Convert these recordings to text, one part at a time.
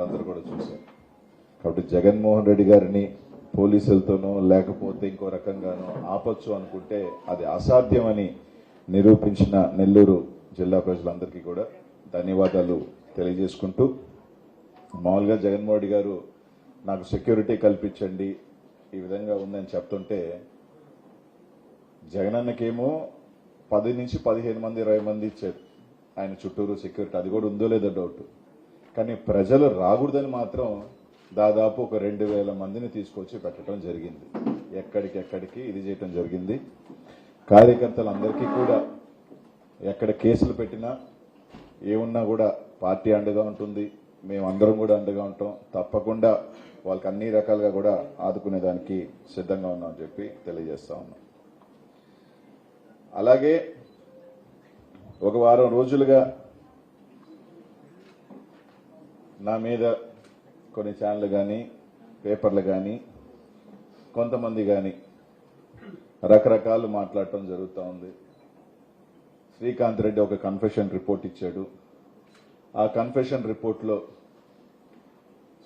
అందరూ కూడా చూశారు. కాబట్టి జగన్మోహన్ రెడ్డి గారిని పోలీసులతోనో లేకపోతే ఇంకో రకంగానో ఆపొచ్చు అనుకుంటే అది అసాధ్యమని నిరూపించిన నెల్లూరు జిల్లా ప్రజలందరికీ కూడా ధన్యవాదాలు తెలియజేసుకుంటూ, మామూలుగా జగన్మోహన్ రెడ్డి గారు నాకు సెక్యూరిటీ కల్పించండి ఈ విధంగా ఉందని చెప్తుంటే, జగనన్నకేమో 10 నుంచి 15 మంది 20 మంది ఇచ్చారు ఆయన చుట్టూరు సెక్యూరిటీ. అది కూడా ఉందో లేదో డౌట్. కానీ ప్రజలు రాకూడదని మాత్రం దాదాపు ఒక 2000 మందిని తీసుకొచ్చి పెట్టడం జరిగింది. ఎక్కడికెక్కడికి ఇది చేయటం జరిగింది. కార్యకర్తలందరికీ కూడా ఎక్కడ కేసులు పెట్టినా ఏమున్నా కూడా పార్టీ అండగా ఉంటుంది, మేమందరం కూడా అండగా ఉంటాం. తప్పకుండా వాళ్ళకి అన్ని రకాలుగా కూడా ఆదుకునేదానికి సిద్ధంగా ఉన్నామని చెప్పి తెలియజేస్తా ఉన్నాం. అలాగే ఒక వారం రోజులుగా నా మీద కొన్ని ఛానళ్ళు కానీ పేపర్లు కానీ కొంతమంది కానీ రకరకాలు మాట్లాడటం జరుగుతూ ఉంది. శ్రీకాంత్ రెడ్డి ఒక కన్ఫెషన్ రిపోర్ట్ ఇచ్చాడు. ఆ కన్ఫెషన్ రిపోర్ట్లో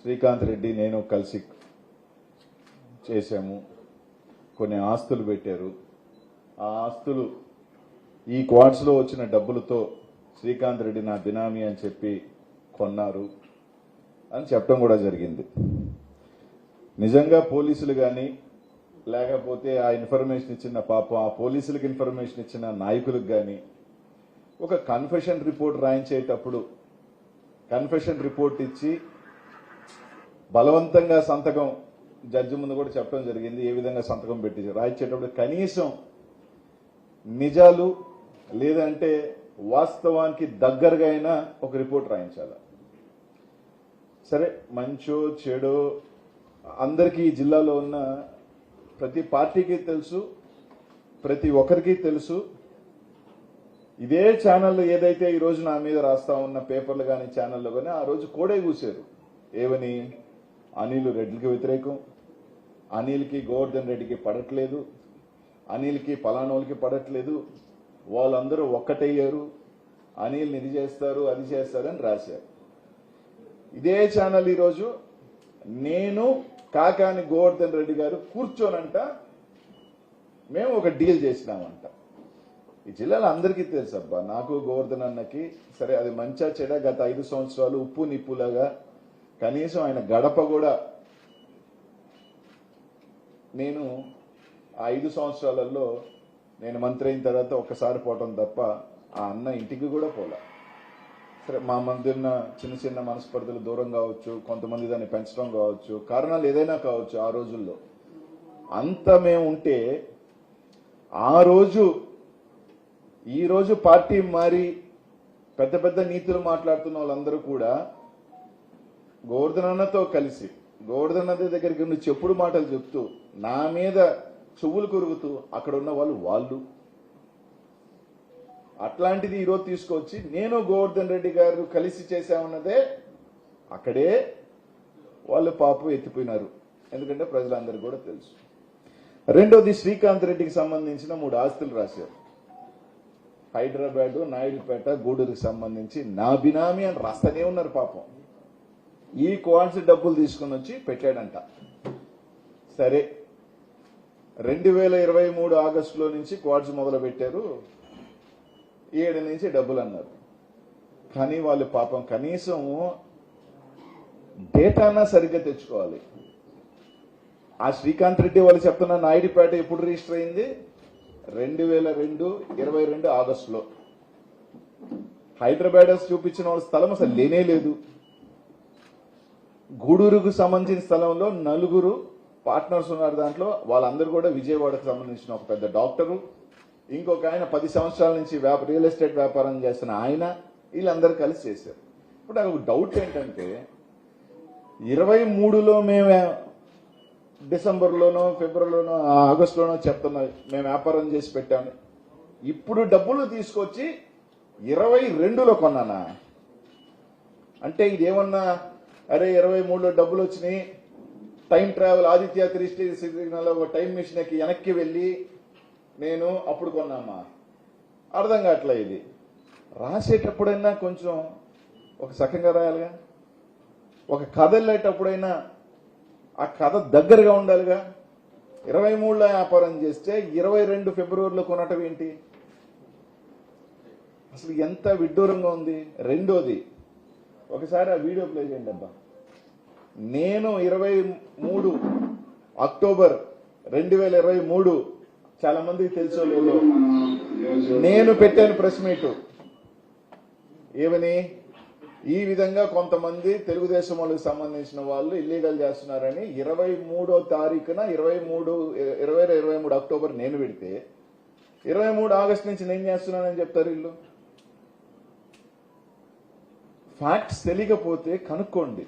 శ్రీకాంత్ రెడ్డి నేను కలిసి చేశాము, కొన్ని ఆస్తులు పెట్టారు. ఆ ఆస్తులు ఈ క్వార్ట్స్లో వచ్చిన డబ్బులతో శ్రీకాంత్ రెడ్డి నా బినామీ అని చెప్పి కొన్నారు అని చెప్పడం కూడా జరిగింది. నిజంగా పోలీసులు కానీ లేకపోతే ఆ ఇన్ఫర్మేషన్ ఇచ్చిన పాపం ఆ పోలీసులకు ఇన్ఫర్మేషన్ ఇచ్చిన నాయకులకు కానీ ఒక కన్ఫెషన్ రిపోర్ట్ రాయించేటప్పుడు కన్ఫెషన్ రిపోర్ట్ ఇచ్చి బలవంతంగా సంతకం జడ్జి ముందు కూడా చెప్పడం జరిగింది. ఏ విధంగా సంతకం పెట్టి రాయించేటప్పుడు కనీసం నిజాలు లేదంటే వాస్తవానికి దగ్గరగా అయినా ఒక రిపోర్ట్ రాయించాలి. సరే, మంచో చెడో అందరికీ ఈ జిల్లాలో ఉన్న ప్రతి పార్టీకి తెలుసు, ప్రతి ఒక్కరికి తెలుసు. ఇదే ఛానళ్ళు ఏదైతే ఈ రోజు నా మీద రాస్తా ఉన్న పేపర్లు కానీ ఛానళ్ళు కానీ ఆ రోజు కోడే కూశారు. ఏమని? అనిల్ రెడ్డికి వ్యతిరేకం, అనిల్కి గోవర్ధన్ రెడ్డికి పడట్లేదు, అనిల్కి పలానోళ్ళకి పడట్లేదు, వాళ్ళందరూ ఒక్కటయ్యారు, అనిల్ని ఇది చేస్తారు అది చేస్తారని రాశారు. ఇదే ఛానల్ ఈరోజు నేను కాకాని గోవర్ధన్ రెడ్డి గారు కూర్చోనంట మేము ఒక డీల్ చేసినామంట. ఈ జిల్లాలో అందరికీ తెలుసు అబ్బా, నాకు గోవర్ధన్ అన్నకి. సరే, అది మంచా చెడ గత 5 సంవత్సరాలు ఉప్పు నిప్పులాగా కనీసం ఆయన గడప కూడా నేను ఆ 5 సంవత్సరాలలో నేను మంత్రి అయిన తర్వాత ఒక్కసారి పోవటం తప్ప ఆ అన్న ఇంటికి కూడా పోలా. సరే, మా మధ్య ఉన్న చిన్న చిన్న మనస్పర్ధలు దూరం కావచ్చు, కొంతమంది దాన్ని పెంచడం కావచ్చు, కారణాలు ఏదైనా కావచ్చు. ఆ రోజుల్లో అంత మేము ఉంటే ఆ రోజు ఈ రోజు పార్టీ మారి పెద్ద పెద్ద నీతులు మాట్లాడుతున్న వాళ్ళందరూ కూడా గోవర్ధన్ అన్నతో కలిసి గోవర్ధన్ అన్న దగ్గరికి ఉండి చెప్పుడు మాటలు చెప్తూ నా మీద చెవులు కొరుగుతూ అక్కడ ఉన్న వాళ్ళు అట్లాంటిది ఈరోజు తీసుకొచ్చి నేను గోవర్ధన్ రెడ్డి గారు కలిసి చేశామన్నదే అక్కడే వాళ్ళు పాపం ఎత్తిపోయినారు. ఎందుకంటే ప్రజలందరికీ కూడా తెలుసు. రెండోది, శ్రీకాంత్ రెడ్డికి సంబంధించిన 3 ఆస్తులు రాశారు. హైదరాబాద్, నాయుడుపేట, గూడూరుకి సంబంధించి నా బినామీ అని రాస్తూనే ఉన్నారు. పాపం ఈ క్వార్ట్స్ డబ్బులు తీసుకుని వచ్చి పెట్టాడంట. సరే, 2023 ఆగస్టులో నుంచి క్వార్ట్స్ మొదలు పెట్టారు, 7 నుంచి డబ్బులు అన్నారు. కానీ వాళ్ళు పాపం కనీసం డేటానా సరిగ్గా తెచ్చుకోవాలి. ఆ శ్రీకాంత్ రెడ్డి వాళ్ళు చెప్తున్న నాయుడుపేట ఎప్పుడు రిజిస్టర్ అయింది? 2022 ఆగస్టులో. హైదరాబాద్ చూపించిన వాళ్ళ స్థలం అసలు లేనే లేదు. గూడూరుకు సంబంధించిన స్థలంలో 4 పార్ట్నర్స్ ఉన్నారు. దాంట్లో వాళ్ళందరూ కూడా విజయవాడకు సంబంధించిన ఒక పెద్ద డాక్టరు, ఇంకొక ఆయన 10 సంవత్సరాల నుంచి రియల్ ఎస్టేట్ వ్యాపారం చేస్తున్న ఆయన, వీళ్ళందరూ కలిసి చేశారు. ఇప్పుడు నాకు డౌట్ ఏంటంటే 23లో మేము డిసెంబర్లోనో ఫిబ్రవరిలోనో ఆగస్టులోనో చెప్తున్నాం మేము వ్యాపారం చేసి పెట్టాము. ఇప్పుడు డబ్బులు తీసుకొచ్చి 22లో కొన్నానా? అంటే ఇదేమన్నా అరే 23లో డబ్బులు వచ్చినాయి, time travel Aditya 3 stage signal ఒక టైం మిషన్ కి వెనక్కి వెళ్ళి నేను అప్పుడు కొన్నామా? అర్థం కావట్లే. ఇది రాసేటప్పుడైనా కొంచెం ఒక సకంగా రాయాలిగా. ఒక కథ వెళ్ళేటప్పుడైనా ఆ కథ దగ్గరగా ఉండాలిగా. 23లో వ్యాపారం చేస్తే 22 ఫిబ్రవరిలో కొనటం ఏంటి? అసలు ఎంత విడ్డూరంగా ఉంది. రెండోది, ఒకసారి ఆ వీడియో ప్లే చేయండి అబ్బా. నేను 23 అక్టోబర్ 2023 చాలా మందికి తెలుసో లేదో నేను పెట్టాను ప్రెస్ మీట్. ఏమని? ఈ విధంగా కొంతమంది తెలుగుదేశం వాళ్ళకి సంబంధించిన వాళ్ళు ఇల్లీగల్ చేస్తున్నారని 23వ తారీఖున 23 అక్టోబర్ నేను పెడితే 23 ఆగస్టు నుంచి నేను చేస్తున్నానని చెప్తారు వీళ్ళు. ఫ్యాక్ట్స్ తెలియకపోతే కనుక్కోండి.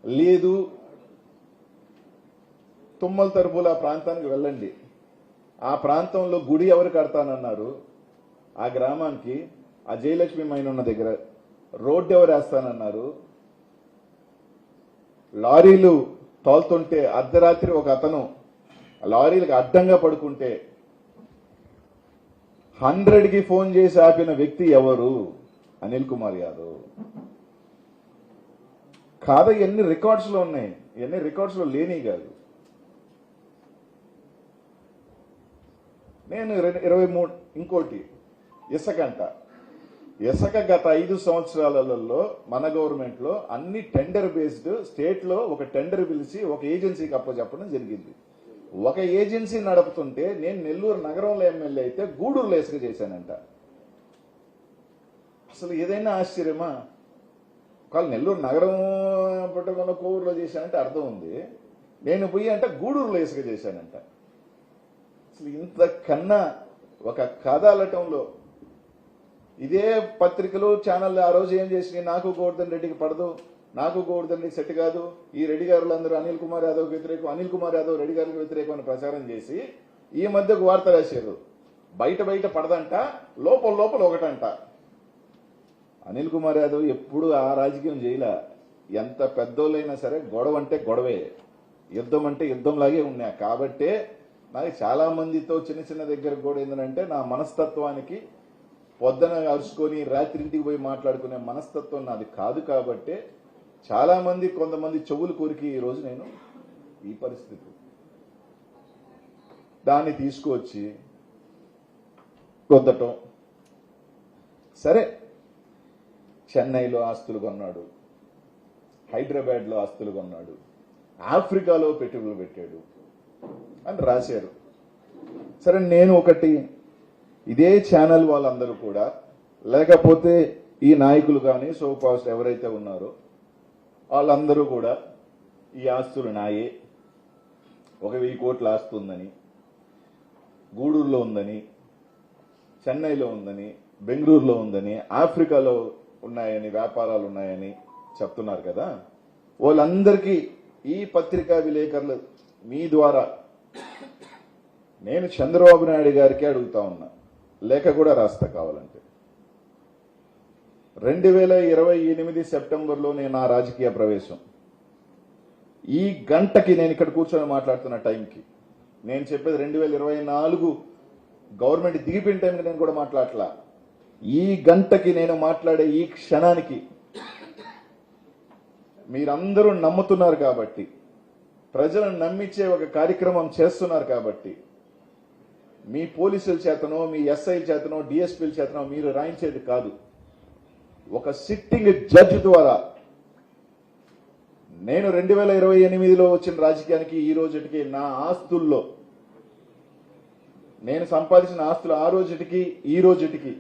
లేదు, తుమ్మల తరపుల ఆ ప్రాంతానికి వెళ్ళండి. ఆ ప్రాంతంలో గుడి ఎవరు కడతానన్నారు? ఆ గ్రామానికి ఆ జయలక్ష్మి మైన్ ఉన్న దగ్గర రోడ్డు ఎవరు వేస్తానన్నారు? లారీలు తోలుతుంటే అర్ధరాత్రి ఒక అతను లారీలకు అడ్డంగా పడుకుంటే 100కి ఫోన్ చేసి ఆపిన వ్యక్తి ఎవరు? అనిల్ కుమార్ యాదవ్. కాదా? ఎన్ని రికార్డ్స్ లో ఉన్నాయి, ఎన్ని రికార్డ్స్ లో లేని కాదు. నేను 23 ఇంకోటి ఇసుక గత 5 సంవత్సరాలలో మన గవర్నమెంట్ లో అన్ని టెండర్ బేస్డ్, స్టేట్ లో ఒక టెండర్ పిలిచి ఒక ఏజెన్సీకి అప్పచెప్పడం జరిగింది. ఒక ఏజెన్సీ నడుపుతుంటే నేను నెల్లూరు నగరంలో ఎమ్మెల్యే అయితే గూడూరులో ఇసుక చేశానంట. అసలు ఏదైనా ఆశ్చర్యమా? ఒకవేళ నెల్లూరు నగరం పట్టుకున్న కోవూరులో చేశానంటే అర్థం ఉంది. నేను పోయి అంటే గూడూరులో ఇసుక చేశానంట. అసలు ఇంతకన్నా ఒక కథ అల్లటంలో ఇదే పత్రికలు ఛానల్ ఆ రోజు ఏం చేసినాయి? నాకు గోవర్ధన్ రెడ్డికి పడదు, నాకు గోవర్ధన్ రెడ్డికి సెట్ కాదు, ఈ రెడ్డి గారులందరూ అనిల్ కుమార్ యాదవ్ వ్యతిరేకం, అనిల్ కుమార్ యాదవ్ రెడ్డి గారికి వ్యతిరేకం అని ప్రచారం చేసి ఈ మధ్య వార్త రాశారు. బయట పడదంట, లోపల ఒకటంట. అనిల్ కుమార్ యాదవ్ ఎప్పుడు ఆ రాజకీయం చేయలే. ఎంత పెద్దోళ్ళైనా సరే గొడవ అంటే గొడవే, యుద్ధం అంటే యుద్ధంలాగే ఉన్నా. కాబట్టే నాకు చాలా మందితో చిన్న దగ్గర కూడా ఏంటంటే నా మనస్తత్వానికి పొద్దున అరుచుకొని రాత్రి ఇంటికి పోయి మాట్లాడుకునే మనస్తత్వం నాది కాదు. కాబట్టే చాలా మంది కొంతమంది చెవులు కోరికి ఈ రోజు నేను ఈ పరిస్థితి దాన్ని తీసుకువచ్చి కొద్దటం. సరే, చెన్నైలో ఆస్తులు కొన్నాడు, హైదరాబాద్లో ఆస్తులు కొన్నాడు, ఆఫ్రికాలో పెట్టుబడులు పెట్టాడు అని రాశారు. సరే, నేను ఒకటి, ఇదే ఛానల్ వాళ్ళందరూ కూడా, లేకపోతే ఈ నాయకులు కానీ సోపాస్ట్ ఎవరైతే ఉన్నారో వాళ్ళందరూ కూడా ఈ ఆస్తులు నాయే, 1,000 కోట్ల ఆస్తి ఉందని, గూడూరులో ఉందని, చెన్నైలో ఉందని, బెంగళూరులో ఉందని, ఆఫ్రికాలో ఉన్నాయని, వ్యాపారాలు ఉన్నాయని చెప్తున్నారు కదా. వాళ్ళందరికీ ఈ పత్రికా విలేకరులు మీ ద్వారా నేను చంద్రబాబు నాయుడు గారికి అడుగుతా ఉన్నా, లేఖ కూడా రాస్తా కావాలంటే. 2028 సెప్టెంబర్లో నేను నా రాజకీయ ప్రవేశం. ఈ గంటకి నేను ఇక్కడ కూర్చొని మాట్లాడుతున్న టైంకి నేను చెప్పేది 2024 గవర్నమెంట్ దిగిపోయిన టైంకి నేను కూడా మాట్లాడలా. ఈ గంటకి నేను మాట్లాడే ఈ క్షణానికి మీరందరూ నమ్ముతున్నారు కాబట్టి, ప్రజలను నమ్మించే ఒక కార్యక్రమం చేస్తున్నారు కాబట్టి, మీ పోలీసుల చేతనో, మీ ఎస్ఐల చేతనో, డిఎస్పీల చేతనో మీరు రాయించేది కాదు. ఒక సిట్టింగ్ జడ్జి ద్వారా నేను 2028లో వచ్చిన రాజకీయానికి ఈ రోజుకి నా ఆస్తుల్లో, నేను సంపాదించిన ఆస్తులు ఆ రోజుకి ఈ రోజుకి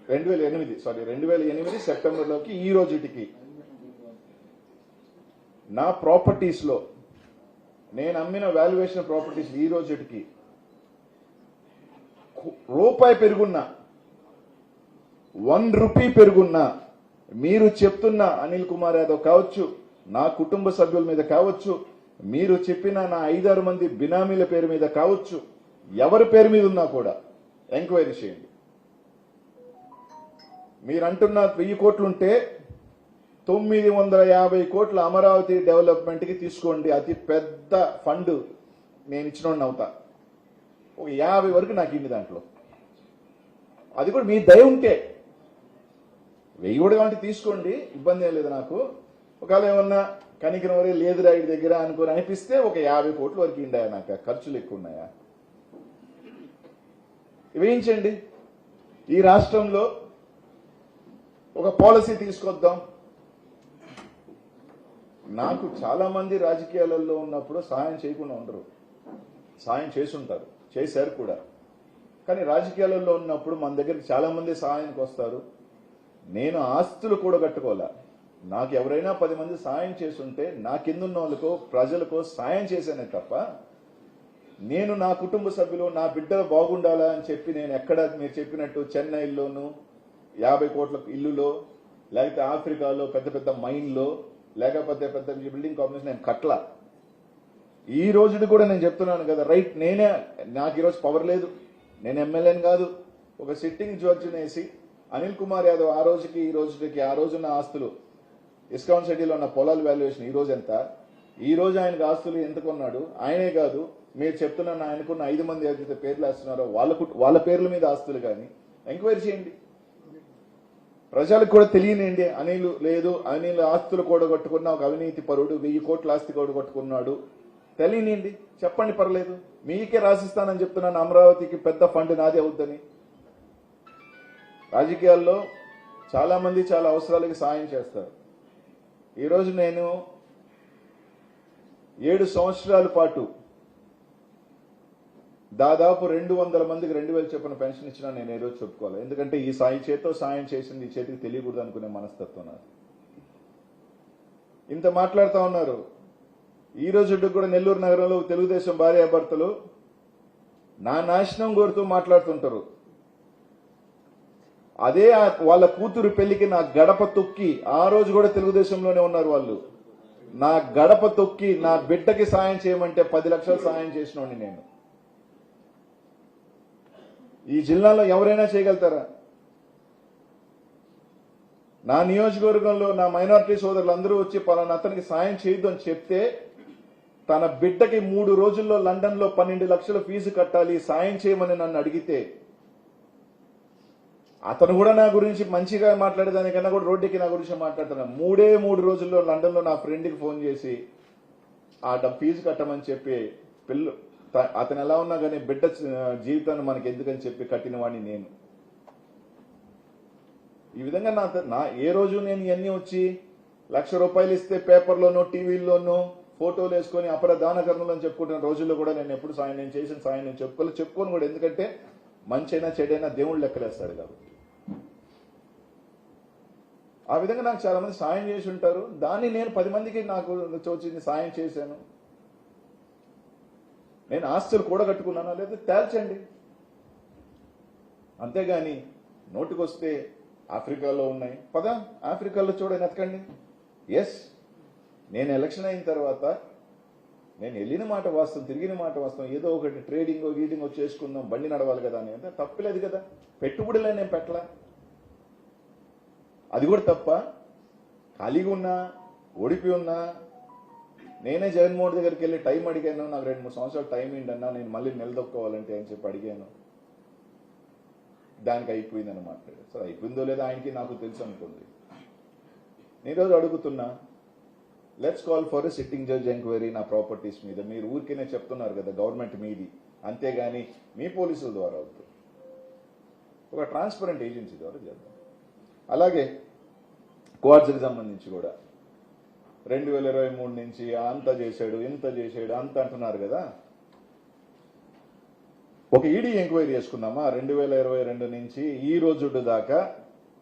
2008 సెప్టెంబర్లోకి ఈ రోజుకి నా ప్రాపర్టీస్ లో నేను అమ్మిన వాల్యుయేషన్ ప్రాపర్టీస్ ఈ రోజుకి రూపాయి పెరుగున్నా, 1 రూపీ పెరుగున్నా, మీరు చెప్తున్న అనిల్ కుమార్ యాదవ్ కావచ్చు, నా కుటుంబ సభ్యుల మీద కావచ్చు, మీరు చెప్పిన నా 5-6 మంది బినామీల పేరు మీద కావచ్చు, ఎవరి పేరు మీద ఉన్నా కూడా ఎంక్వైరీ చేయండి. మీరంటున్న 1000 కోట్లుంటే 950 కోట్ల అమరావతి డెవలప్మెంట్ కి తీసుకోండి. అతి పెద్ద ఫండ్ నేను ఇచ్చినోడిని అవుతా. ఒక 50 వరకు నాకు ఇంది దాంట్లో. అది కూడా మీ దయ ఉంటే, వెయ్యి కూడా కావాలంటే తీసుకోండి, ఇబ్బంది ఏం లేదు నాకు. ఒకవేళ ఏమన్నా కనికరం వరే లేదు రైడ్ దగ్గర అనుకుని అనిపిస్తే ఒక 50 కోట్ల వరకు ఇండాయా, నాకు ఖర్చులు ఎక్కువ ఉన్నాయా, వేయించండి. ఈ రాష్ట్రంలో ఒక పాలసీ తీసుకొద్దాం. నాకు చాలా మంది రాజకీయాలలో ఉన్నప్పుడు సహాయం చేయకుండా ఉండరు, సహాయం చేసుంటారు, చేశారు కూడా. కానీ రాజకీయాలలో ఉన్నప్పుడు మన దగ్గరికి చాలా మంది సహాయానికి వస్తారు. నేను ఆస్తులు కూడా కట్టుకోవాలా, నాకు ఎవరైనా 10 మంది సాయం చేస్తుంటే నా కిందున్న వాళ్ళకో ప్రజలకో సాయం చేశానే తప్ప నేను నా కుటుంబ సభ్యులు నా బిడ్డలు బాగుండాలా అని చెప్పి నేను ఎక్కడ మీరు చెప్పినట్టు చెన్నైలోను 50 కోట్ల ఇల్లులో, లేకపోతే ఆఫ్రికాలో పెద్ద పెద్ద మైన్లో, లేకపోతే పెద్ద బిల్డింగ్ కాంప్లెక్స్ నేను కట్లా. ఈ రోజుది కూడా నేను చెప్తున్నాను కదా, రైట్, నాకు ఈరోజు పవర్ లేదు, నేను ఎమ్మెల్యేని కాదు. ఒక సిట్టింగ్ జడ్జిని వేసి అనిల్ కుమార్ యాదవ్ ఆ రోజుకి ఈ రోజుకి ఆ రోజున్న ఆస్తులు ఇస్కాన్ సిటీలో ఉన్న పొలాల వాల్యుయేషన్ ఈ రోజు ఎంత, ఈ రోజు ఆయనకు ఆస్తులు ఎంత కొన్నాడు, ఆయనే కాదు మీరు చెప్తున్న ఆయనకున్న 5 మంది ఎవరైతే పేర్లు వేస్తున్నారో వాళ్ళ పేర్ల మీద ఆస్తులు కానీ ఎంక్వైరీ చేయండి. ప్రజలకు కూడా తెలియనిండి. అనిల్ ఆస్తులు కూడగొట్టుకున్న ఒక అవినీతి పరుడు, 1000 కోట్ల ఆస్తి కూడగొట్టుకున్నాడు తెలియనిండి, చెప్పండి, పర్లేదు. మీకే రాసిస్తానని చెప్తున్నాను, అమరావతికి పెద్ద ఫండ్ నాదే అవుద్దని. రాజకీయాల్లో చాలా మంది చాలా అవసరాలకి సాయం చేస్తారు. ఈరోజు నేను 7 సంవత్సరాల పాటు దాదాపు 200 మందికి 2000 చొప్పున పెన్షన్ ఇచ్చినా నేను ఏ రోజు చెప్పుకోవాలి. ఎందుకంటే ఈ చేతితో సాయం చేసింది ఈ చేతికి తెలియకూడదు అనుకునే మనస్తత్వం నాది. ఇంత మాట్లాడుతూ ఉన్నారు. ఈ రోజు కూడా నెల్లూరు నగరంలో తెలుగుదేశం భార్యాభర్తలు నా నాశనం కోరుతూ మాట్లాడుతుంటారు. అదే వాళ్ళ కూతురు పెళ్లికి నా గడప తొక్కి, ఆ రోజు కూడా తెలుగుదేశంలోనే ఉన్నారు వాళ్ళు, నా గడప తొక్కి నా బిడ్డకి సాయం చేయమంటే 10 లక్షలు సాయం చేసినోడిని నేను. ఈ జిల్లాలో ఎవరైనా చేయగలుగుతారా? నా నియోజకవర్గంలో నా మైనారిటీ సోదరులు అందరూ వచ్చి పలానా అతనికి సాయం చేయొద్దు అని చెప్తే, తన బిడ్డకి 3 రోజుల్లో లండన్ లో 12 లక్షల ఫీజు కట్టాలి సాయం చేయమని నన్ను అడిగితే, అతను కూడా నా గురించి మంచిగా మాట్లాడేదానికన్నా కూడా రోడ్డుకి నా గురించి మాట్లాడుతున్నా. 3 రోజుల్లో లండన్ లో నా ఫ్రెండ్కి ఫోన్ చేసి ఆ ఫీజు కట్టమని చెప్పి అతను ఎలా ఉన్నా కానీ బిడ్డ జీవితాన్ని మనకి ఎందుకని చెప్పి కట్టిన వాడిని నేను. ఈ విధంగా నా ఏ రోజు నేను ఇవన్నీ వచ్చి ₹1,00,000 ఇస్తే పేపర్లోనో టీవీల్లోనో ఫోటోలు వేసుకొని అపర దానకర్మలు అని చెప్పుకుంటున్న రోజుల్లో కూడా నేను ఎప్పుడు నేను చేసిన సాయం నేను చెప్పుకోను కూడా. ఎందుకంటే మంచైనా చెడైనా దేవుళ్ళు లెక్కలేస్తాడు కాబట్టి. ఆ విధంగా నాకు చాలా మంది సాయం చేసి ఉంటారు. దాన్ని నేను 10 మందికి నాకు తోచింది సాయం చేశాను. నేను ఆస్తులు కూడగట్టుకున్నానా లేదా తేల్చండి. అంతేగాని నోటికొస్తే ఆఫ్రికాలో ఉన్నాయి, పద ఆఫ్రికాలో చూడని ఎతకండి. ఎస్, నేను ఎలక్షన్ అయిన తర్వాత నేను వెళ్ళిన మాట వాస్తవం, తిరిగిన మాట వాస్తవం. ఏదో ఒకటి ట్రేడింగ్ గీడింగ్ చేసుకుందాం, బండి నడవాలి కదా అని అంటే తప్పులేదు కదా. పెట్టుబడులే నేను పెట్టలా, అది కూడా తప్ప. ఖాళీగా ఉన్నా, ఓడిపోయి ఉన్నా, నేనే జగన్మోహన్ దగ్గరికి వెళ్ళి టైం అడిగాను. నాకు 2-3 సంవత్సరాలు టైం ఏంటన్నా, నేను మళ్ళీ నిలదొక్కోవాలంటే అని చెప్పి అడిగాను. దానికి అయిపోయిందని మాట్లాడారు. సరే, అయిపోయిందో లేదో ఆయనకి నాకు తెలుసు అనుకోండి. నేను రోజు అడుగుతున్నా, let's call for a sitting judge enquiry నా ప్రాపర్టీస్ మీద. మీరు ఊరికేనే చెప్తున్నారు కదా గవర్నమెంట్ మీది, అంతేగాని మీ పోలీసుల ద్వారా అవుతుంది. ఒక ట్రాన్స్పరెంట్ ఏజెన్సీ ద్వారా చేద్దాం. అలాగే క్వార్ట్స్కి సంబంధించి కూడా 2023 నుంచి అంత చేశాడు, ఇంత చేశాడు, అంత అంటున్నారు కదా. ఒక ఈడీ ఎంక్వైరీ చేసుకుందామా? 2022 నుంచి ఈ రోజు దాకా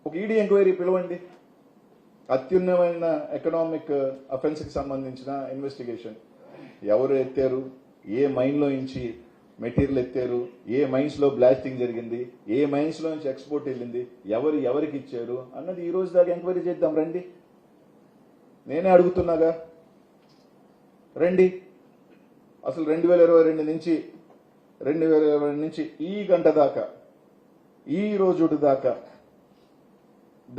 ఒక ఈడీ ఎంక్వైరీ పిలవండి. అత్యున్నతమైన ఎకనామిక్ అఫెన్స్ కి సంబంధించిన ఇన్వెస్టిగేషన్. ఎవరు ఎత్తారు, ఏ మైన్ లో నుంచి మెటీరియల్ ఎత్తారు, ఏ మైన్స్ లో బ్లాస్టింగ్ జరిగింది, ఏ మైన్స్ లో నుంచి ఎక్స్పోర్ట్ వెళ్ళింది, ఎవరికి ఇచ్చారు అన్నది ఈ రోజు దాకా ఎంక్వైరీ చేద్దాం రండి. నేనే అడుగుతున్నాగా, రండి. అసలు 2022 నుంచి ఈ గంట దాకా, ఈ రోజు దాకా,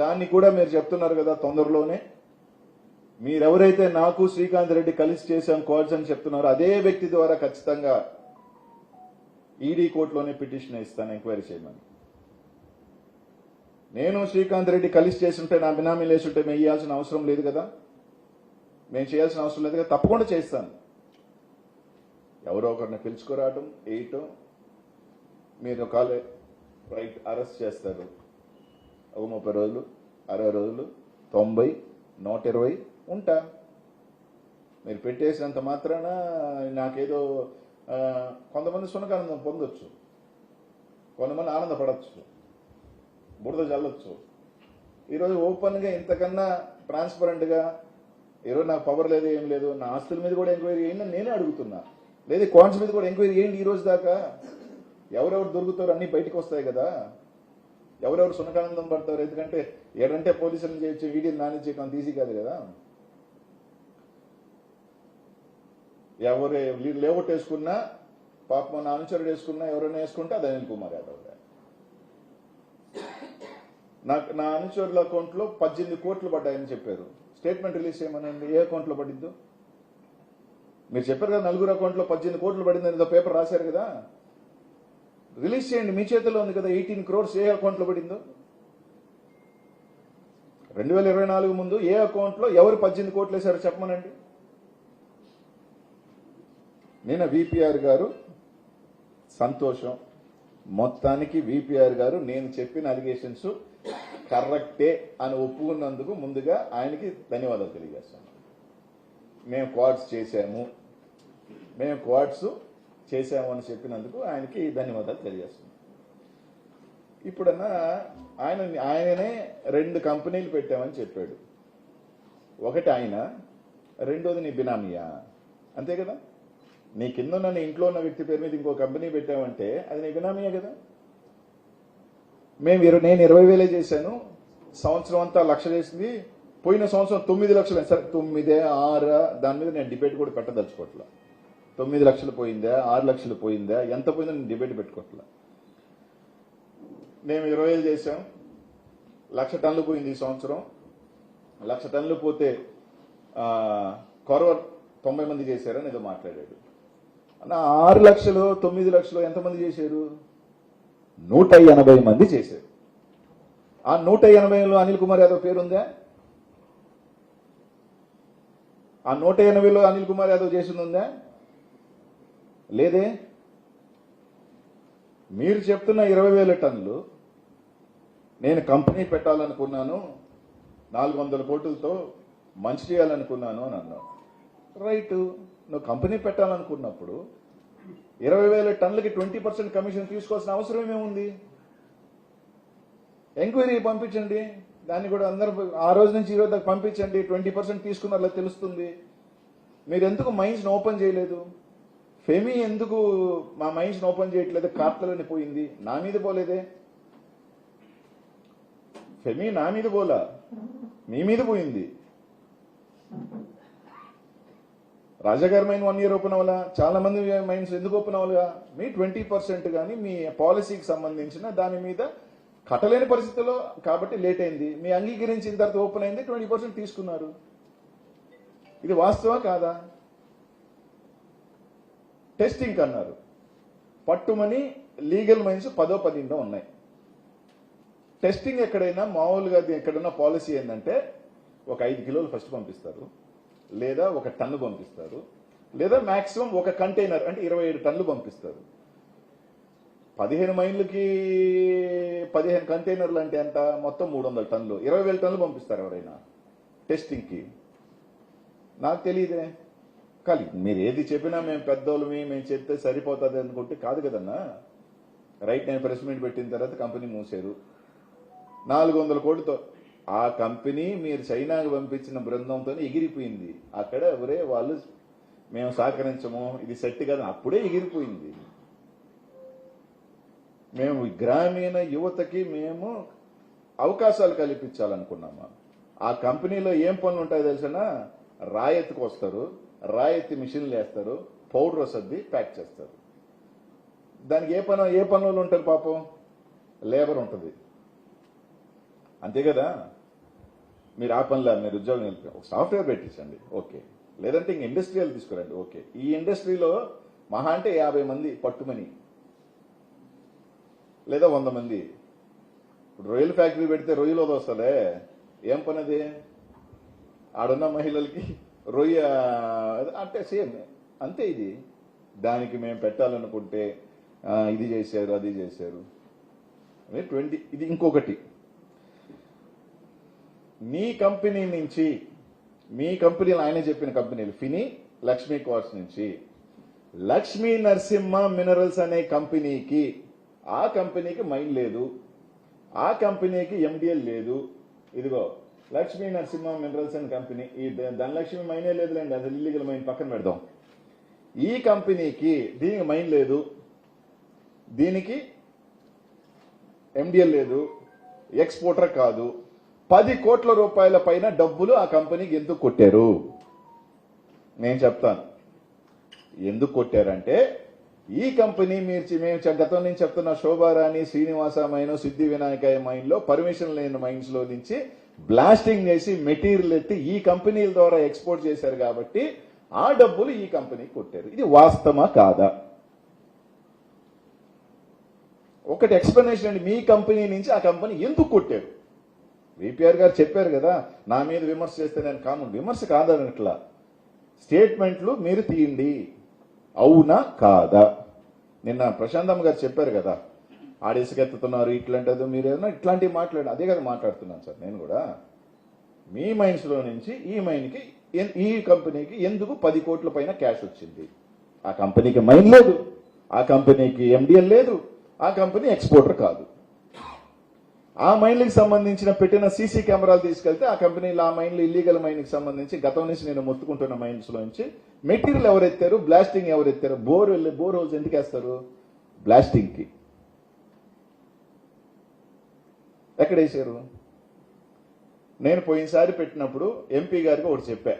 దాన్ని కూడా మీరు చెప్తున్నారు కదా తొందరలోనే. మీరెవరైతే నాకు శ్రీకాంత్ రెడ్డి కలిసి చేశాం కాల్స్ అని చెప్తున్నారో అదే వ్యక్తి ద్వారా ఖచ్చితంగా ఈడీ కోర్టులోనే పిటిషన్ ఇస్తాను ఎంక్వైరీ చేయమని. నేను శ్రీకాంత్ రెడ్డి కలిసి చేస్తుంటే నా బినామీలు వేస్తుంటే మేము ఇవ్వాల్సిన అవసరం లేదు కదా, మేము చేయాల్సిన అవసరం లేదు కదా, తప్పకుండా చేస్తాను. ఎవరో ఒకరిని పిలుచుకురావటం వేయటం, మీరు కాలే రైట్ అరెస్ట్ చేస్తారు. ఒక 30 రోజులు 60 రోజులు 90 120 ఉంటా. మీరు పెట్టేసినంత మాత్రాన నాకేదో కొంతమంది సునకానందం పొందొచ్చు, కొంతమంది ఆనందపడవచ్చు, బురద చల్లొచ్చు. ఈరోజు ఓపెన్గా ఇంతకన్నా ట్రాన్స్పరెంట్గా ఈరోజు నాకు పవర్ లేదు, ఏం లేదు, నా ఆస్తుల మీద కూడా ఎంక్వైరీ చేయండి నేనే అడుగుతున్నా. లేదా కాన్స్ మీద కూడా ఎంక్వైరీ చేయండి. ఈ రోజు దాకా ఎవరెవరు దొరుకుతారు అన్నీ బయటకు వస్తాయి కదా, ఎవరెవరు సునకానందం పడతారు. ఎందుకంటే ఏడంటే పోలీసులను చేయొచ్చు, వీడియోని మేనేజ్ చేయడం అంత ఈజీ కాదు కదా. ఎవరు లేఅవుట్ వేసుకున్నా పాపం నా అనుచరుడు వేసుకున్నా ఎవరైనా వేసుకుంటే అది అనిల్ కుమార్ యాదవ్. నా అనుచరుల అకౌంట్లో 18 కోట్లు పడ్డాయని చెప్పారు. స్టేట్మెంట్ రిలీజ్ చేయమనండి, ఏ అకౌంట్లో పడిందో. మీరు చెప్పారు కదా 4 అకౌంట్లో 18 కోట్లు పడిందని ఏదో పేపర్ రాశారు కదా, రిలీజ్ చేయండి. మీ చేతిలో ఉంది కదా 18 crores ఏ అకౌంట్లో పడిందో. 2024 ముందు ఏ అకౌంట్లో ఎవరు 18 కోట్లు వేశారో చెప్పమనండి. నేను విపిఆర్ గారు సంతోషం, మొత్తానికి విపిఆర్ గారు నేను చెప్పిన అలిగేషన్స్ కరెక్టే అని ఒప్పుకున్నందుకు ముందుగా ఆయనకి ధన్యవాదాలు తెలియజేస్తాను. మేము క్వాడ్స్ చేశాము అని చెప్పినందుకు ఆయనకి ధన్యవాదాలు తెలియజేస్తున్నాం. ఇప్పుడన్నా ఆయననే 2 కంపెనీలు పెట్టామని చెప్పాడు. ఒకటి ఆయన, రెండోది నీ బినామీయా, అంతే కదా. నీ కింద ఉన్న నీ ఇంట్లో ఉన్న వ్యక్తి పేరు మీద ఇంకో కంపెనీ పెట్టామంటే అది నీ బినామీయే కదా. నేను 20,000 చేశాను, సంవత్సరం అంతా 1,00,000 చేసింది, పోయిన సంవత్సరం 9 లక్షలు. సరే 9, 6 దాని మీద నేను డిబేట్ కూడా పెట్టదలుచుకోవట్లా. 9 లక్షలు పోయిందా 6 లక్షలు పోయిందా ఎంత పోయిందో నేను డిబేట్ పెట్టుకోవట్లా. మేము 20,000 చేశాం, 1,00,000 టన్నులు పోయింది ఈ సంవత్సరం. 1,00,000 టన్నులు పోతే కొరవ 90 మంది చేశారని ఏదో మాట్లాడాడు. 6 లక్షలు 9 లక్షలు ఎంతమంది చేశారు? 180 మంది చేశారు. ఆ 180లో అనిల్ కుమార్ యాదవ్ పేరుందా? ఆ 180లో అనిల్ కుమార్ యాదవ్ చేసిందా? లేదే. మీరు చెప్తున్న 20,000 టన్నులు నేను కంపెనీ పెట్టాలనుకున్నాను, 400 కోట్లతో మంచి చేయాలనుకున్నాను అని అన్నావు. రైట్, నువ్వు కంపెనీ పెట్టాలనుకున్నప్పుడు 20,000 టన్నులకి 20% కమిషన్ తీసుకోవాల్సిన అవసరం ఏమేముంది? ఎంక్వైరీ పంపించండి, దాన్ని కూడా అందరూ ఆ రోజు నుంచి ఈ రోజు దాకా పంపించండి. 20% తీసుకున్నారో తెలుస్తుంది. మీరు ఎందుకు మైన్స్ ఓపెన్ చేయలేదు? ఫెమీ ఎందుకు మా మైన్స్ ఓపెన్ చేయట్లేదు? కార్తలని పోయింది, నా మీద పోలేదే. ఫెమీ నా మీద పోలా, మీ మీద పోయింది. రాజాగారి మైన్ 1 year ఓపెన్ అవ్వాలా? చాలా మంది మైన్స్ ఎందుకు ఓపెన్ అవ్వాలిగా? మీ 20% కానీ మీ పాలసీకి సంబంధించిన దాని మీద కట్టలేని పరిస్థితుల్లో కాబట్టి లేట్ అయింది. మీ అంగీకరించిన తర్వాత ఓపెన్ అయింది, 20% తీసుకున్నారు. ఇది వాస్తవా కాదా? టెస్టింగ్ అన్నారు, పట్టుమని లీగల్ మైన్స్ 10-12 ఉన్నాయి. టెస్టింగ్ ఎక్కడైనా మామూలుగా ఎక్కడైనా పాలసీ ఏంటంటే ఒక 5 కిలోలు ఫస్ట్ పంపిస్తారు, లేదా 1 టన్ను పంపిస్తారు, లేదా మాక్సిమం 1 కంటైనర్ అంటే 27 టన్నులు పంపిస్తారు. 15 మైళ్ళకి 15 కంటైనర్లు అంటే ఎంత? మొత్తం 300 టన్నులు, 20,000 టన్నులు పంపిస్తారు ఎవరైనా టెస్టింగ్కి. నాకు తెలియదే. కానీ మీరు ఏది చెప్పినా మేము పెద్దోళ్ళమి, మేము చెప్తే సరిపోతుంది అనుకుంటే కాదు కదన్నా. రైట్, నేను ప్రెస్ మీట్ పెట్టిన తర్వాత కంపెనీ మూసారు 400 కోట్లతో. ఆ కంపెనీ మీరు చైనాకు పంపించిన బృందంతో ఎగిరిపోయింది. అక్కడ ఎవరే వాళ్ళు మేము సహకరించము, ఇది సెట్ కదా, అప్పుడే ఎగిరిపోయింది. మేము గ్రామీణ యువతకి మేము అవకాశాలు కల్పించాలనుకున్నాము. ఆ కంపెనీలో ఏం పనులు ఉంటాయో తెలిసినా, రాయెత్తుకు వస్తారు, రాయెత్తి మిషన్లు వేస్తారు, పౌడర్ వసద్ది ప్యాక్ చేస్తారు. దానికి ఏ పనులు ఉంటారు? పాపం లేబర్ ఉంటుంది, అంతే కదా. మీరు ఆ పనిలో మీరు ఉద్యోగం ఒక సాఫ్ట్వేర్ పెట్టించండి, ఓకే. లేదంటే ఇంక ఇండస్ట్రియల్ తీసుకురండి, ఓకే. ఈ ఇండస్ట్రీలో మహా అంటే 50 మంది పట్టుమని, లేదా 100 మంది. ఇప్పుడు రొయ్యల ఫ్యాక్టరీ పెడితే రొయ్యలు వస్తుందే, ఏం పని అది? ఆడున్న మహిళలకి రొయ్య అంటే సేమ్ అంతే. ఇది దానికి మేము పెట్టాలనుకుంటే ఇది చేశారు, అది చేశారు. 20 ఇది ఇంకొకటి, మీ కంపెనీ నుంచి, మీ కంపెనీలు ఆయన చెప్పిన కంపెనీలు ఫిని, లక్ష్మీ కార్డ్స్ నుంచి లక్ష్మీ నరసింహ మినరల్స్ అనే కంపెనీకి, ఆ కంపెనీకి మైన్ లేదు, ఆ కంపెనీకి ఎండిఎల్ లేదు. ఇదిగో Lakshmi Narasimha minerals and company, ఈ ధనలక్ష్మి మైనే లేదులేండి, అది ఇల్లీగల్ మైన్, పక్కన పెడదాం. ఈ కంపెనీకి దీనికి మైన్ లేదు, దీనికి ఎండిఎల్ లేదు, ఎక్స్పోర్టర్ కాదు. 10 కోట్ల రూపాయల పైన డబ్బులు ఆ కంపెనీకి ఎందుకు కొట్టారు? నేను చెప్తాను ఎందుకు కొట్టారంటే, ఈ కంపెనీ మేము గతం నుంచి చెప్తున్న శోభారాణి, శ్రీనివాస మైన్, సిద్ధి వినాయక మైన్ లో పర్మిషన్ లేని మైన్స్ లో నుంచి బ్లాస్టింగ్ చేసి మెటీరియల్ ఎత్తి ఈ కంపెనీల ద్వారా ఎక్స్పోర్ట్ చేశారు కాబట్టి ఆ డబ్బులు ఈ కంపెనీకి కొట్టారు. ఇది వాస్తవమా కాదా? ఒకటి ఎక్స్ప్లెనేషన్ అండి, మీ కంపెనీ నుంచి ఆ కంపెనీ ఎందుకు కొట్టారు? విపిఆర్ గారు చెప్పారు కదా, నా మీద విమర్శ చేస్తే నేను కాము. విమర్శ కాదనట్లా, స్టేట్మెంట్లు మీరు తీయండి, అవునా కాదా? నిన్న ప్రశాంతమ్మ గారు చెప్పారు కదా, ఆడేసుకెత్తుతున్నారు ఇట్లాంటిది, మీరేమన్నా ఇట్లాంటివి మాట్లాడి, అదే కదా మాట్లాడుతున్నాను సార్ నేను కూడా. మీ మైన్స్ లో నుంచి ఈ మైన్కి, ఈ కంపెనీకి ఎందుకు 10 కోట్ల పైన క్యాష్ వచ్చింది? ఆ కంపెనీకి మైన్ లేదు, ఆ కంపెనీకి ఎండిఎల్ లేదు, ఆ కంపెనీ ఎక్స్పోర్టర్ కాదు. ఆ మైన్లకు సంబంధించిన పెట్టిన సీసీ కెమెరాలు తీసుకెళ్తే ఆ కంపెనీలు, ఆ మైన్లు ఇల్లీగల్ మైన్కి సంబంధించి గతం నుంచి నేను మొత్తుకుంటున్న మైన్స్ లో నుంచి మెటీరియల్ ఎవరెత్తారు, బ్లాస్టింగ్ ఎవరెత్తారు? బోర్ హోల్స్ ఎందుకు వేస్తారు? బ్లాస్టింగ్ కి ఎక్కడ వేసారు? నేను పోయినసారి పెట్టినప్పుడు ఎంపీ గారికి ఒకటి చెప్పా,